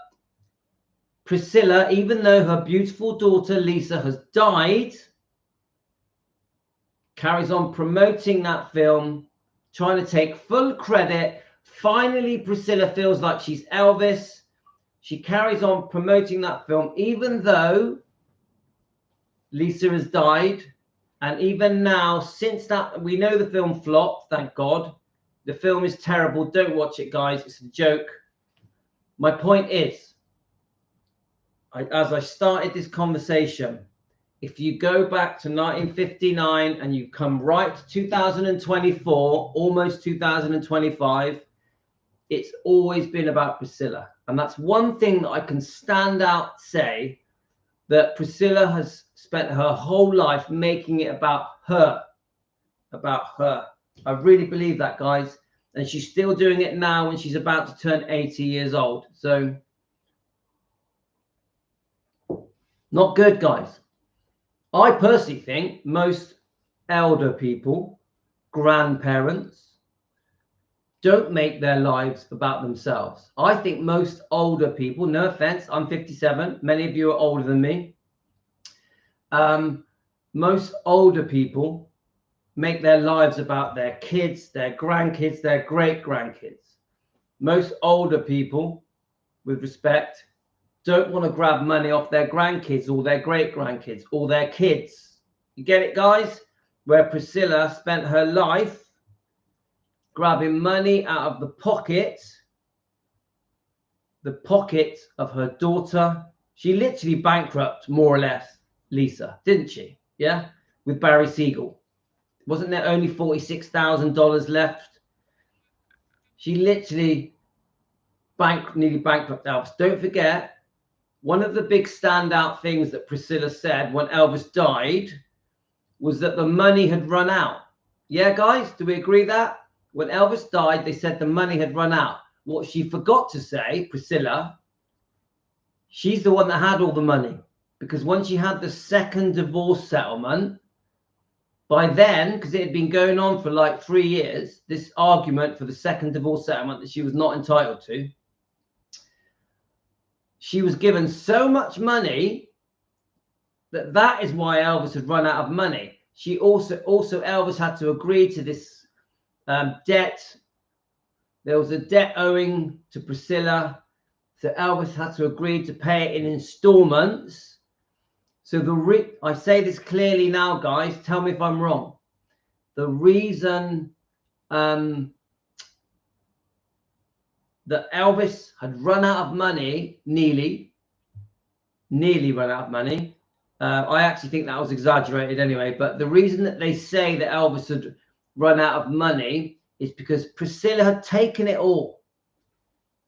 Priscilla, even though her beautiful daughter Lisa has died, carries on promoting that film, trying to take full credit. Finally, Priscilla feels like she's Elvis. She carries on promoting that film, even though Lisa has died. And even now, since that, we know the film flopped, thank God. The film is terrible. Don't watch it, guys. It's a joke. My point is, as I started this conversation, if you go back to 1959 and you come right to 2024, almost 2025, it's always been about Priscilla. And that's one thing that I can stand out say, that Priscilla has spent her whole life making it about her. About her. I really believe that, guys. And she's still doing it now when she's about to turn 80 years old. So, not good, guys. I personally think most elder people, grandparents, don't make their lives about themselves. I think most older people, no offense, I'm 57. Many of you are older than me. Most older people make their lives about their kids, their grandkids, their great-grandkids. Most older people, with respect, don't want to grab money off their grandkids or their great-grandkids or their kids. You get it, guys? Where Priscilla spent her life grabbing money out of the pocket of her daughter. She literally bankrupted, more or less, Lisa, didn't she? Yeah, with Barry Siegel. Wasn't there only $46,000 left? She literally nearly bankrupted Elvis. Don't forget, one of the big standout things that Priscilla said when Elvis died was that the money had run out. Yeah, guys, do we agree that? When Elvis died, they said the money had run out. What she forgot to say, Priscilla, she's the one that had all the money. Because once she had the second divorce settlement, by then, because it had been going on for like 3 years, this argument for the second divorce settlement that she was not entitled to, she was given so much money that is why Elvis had run out of money. She also Elvis had to agree to this debt. There was a debt owing to Priscilla, so Elvis had to agree to pay it in installments. So I say this clearly now, guys. Tell me if I'm wrong. The reason that Elvis had run out of money, nearly run out of money. I actually think that was exaggerated anyway. But the reason that they say that Elvis had run out of money is because Priscilla had taken it all.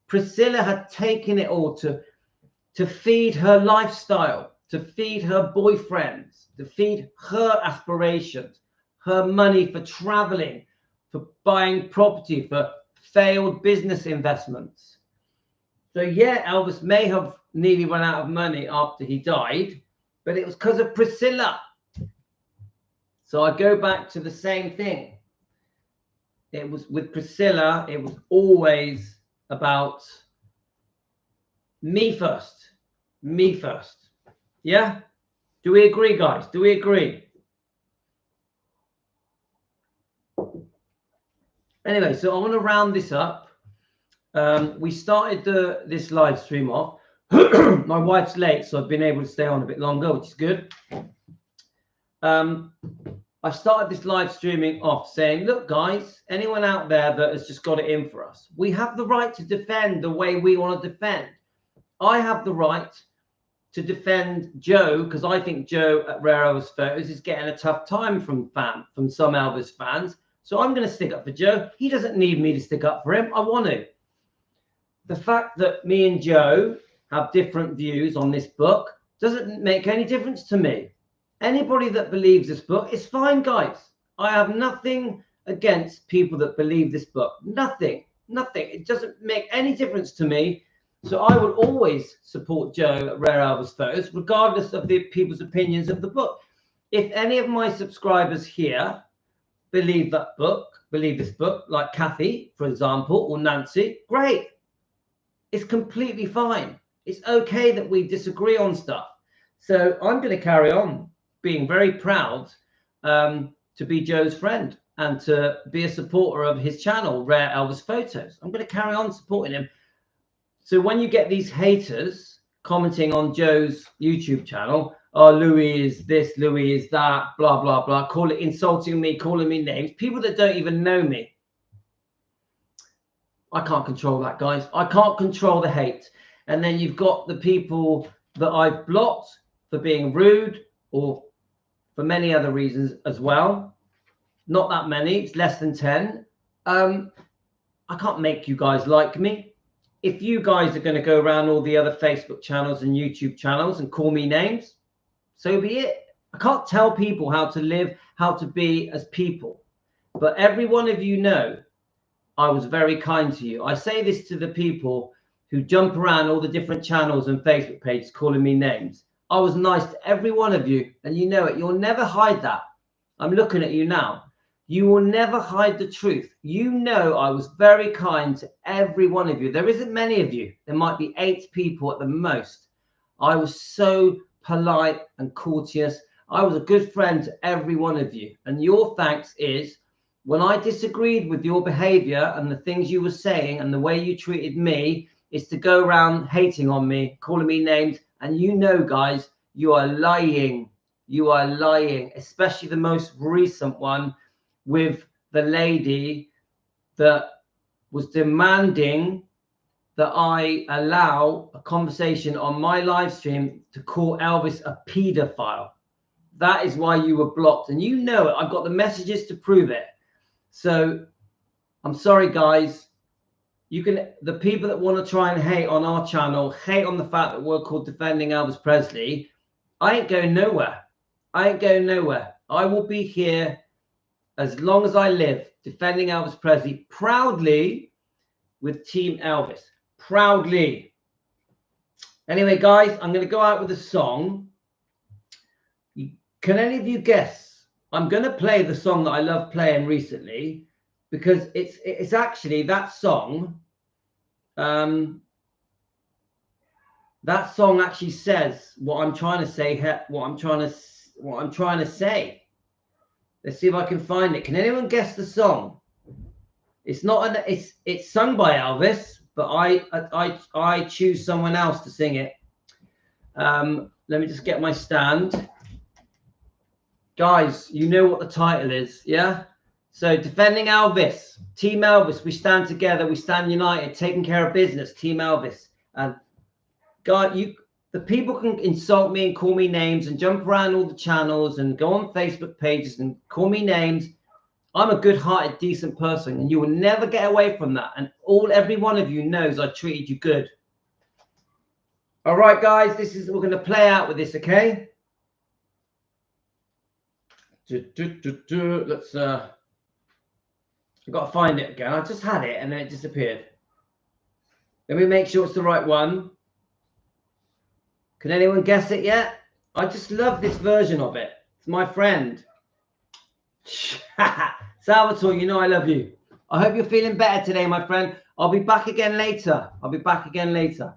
Priscilla had taken it all to feed her lifestyle, to feed her boyfriends, to feed her aspirations, her money for traveling, for buying property, for failed business investments. So yeah, Elvis may have nearly run out of money after he died, but it was because of Priscilla. So I go back to the same thing. It was with Priscilla, it was always about me first. Me first. Yeah? Do we agree, guys? Do we agree? Anyway, so I want to round this up. We started this live stream off. My wife's late, so I've been able to stay on a bit longer, which is good. I started this live streaming off saying, look, guys, anyone out there that has just got it in for us, we have the right to defend the way we want to defend. I have the right to defend Joe because I think Joe at Rare Elvis Photos is getting a tough time from some Elvis fans. So I'm going to stick up for Joe. He doesn't need me to stick up for him. I want to. The fact that me and Joe have different views on this book doesn't make any difference to me. Anybody that believes this book is fine, guys. I have nothing against people that believe this book. Nothing. It doesn't make any difference to me. So I will always support Joe at Rare Elvis Photos, regardless of the people's opinions of the book. If any of my subscribers here believe this book, like Kathy, for example, or Nancy, great. It's completely fine. It's okay that we disagree on stuff. So I'm going to carry on being very proud to be Joe's friend and to be a supporter of his channel, Rare Elvis Photos. I'm going to carry on supporting him. So when you get these haters commenting on Joe's YouTube channel, oh, Louis is this, Louis is that, blah, blah, blah, insulting me, calling me names, people that don't even know me. I can't control that, guys. I can't control the hate. And then you've got the people that I've blocked for being rude or for many other reasons as well. Not that many. It's less than 10. I can't make you guys like me. If you guys are going to go around all the other Facebook channels and YouTube channels and call me names, so be it. I can't tell people how to live, how to be as people. But every one of you know I was very kind to you. I say this to the people who jump around all the different channels and Facebook pages calling me names. I was nice to every one of you, and you know it. You'll never hide that. I'm looking at you now. You will never hide the truth. You know I was very kind to every one of you. There isn't many of you. There might be 8 people at the most. I was so polite and courteous. I was a good friend to every one of you. And your thanks is when I disagreed with your behavior and the things you were saying and the way you treated me is to go around hating on me, calling me names. And you know, guys, you are lying. You are lying, especially the most recent one with the lady that was demanding that I allow a conversation on my live stream to call Elvis a pedophile. That is why you were blocked, and you know it. I've got the messages to prove it. So I'm sorry, guys. You can, the people that want to try and hate on our channel, hate on the fact that we're called Defending Elvis Presley. I ain't going nowhere. I ain't going nowhere. I will be here as long as I live, defending Elvis Presley proudly with Team Elvis. Proudly. Anyway, guys, I'm going to go out with a song. Can any of you guess? I'm going to play the song that I love playing recently because it's actually that song. That song actually says what I'm trying to say. What I'm trying to say. Let's see if I can find it. Can anyone guess the song? It's not it's sung by Elvis, but I choose someone else to sing it. Let me just get my stand. Guys, you know what the title is, yeah? So Defending Elvis, Team Elvis, we stand together, we stand united, taking care of business, Team Elvis. And God, the people can insult me and call me names and jump around all the channels and go on Facebook pages and call me names. I'm a good-hearted, decent person, and you will never get away from that. And every one of you knows I treated you good. All right, guys, we're going to play out with this, okay? Let's I've got to find it again. I just had it and then it disappeared. Let me make sure it's the right one. Can anyone guess it yet? I just love this version of it. It's my friend. Salvatore, you know I love you. I hope you're feeling better today, my friend. I'll be back again later. I'll be back again later.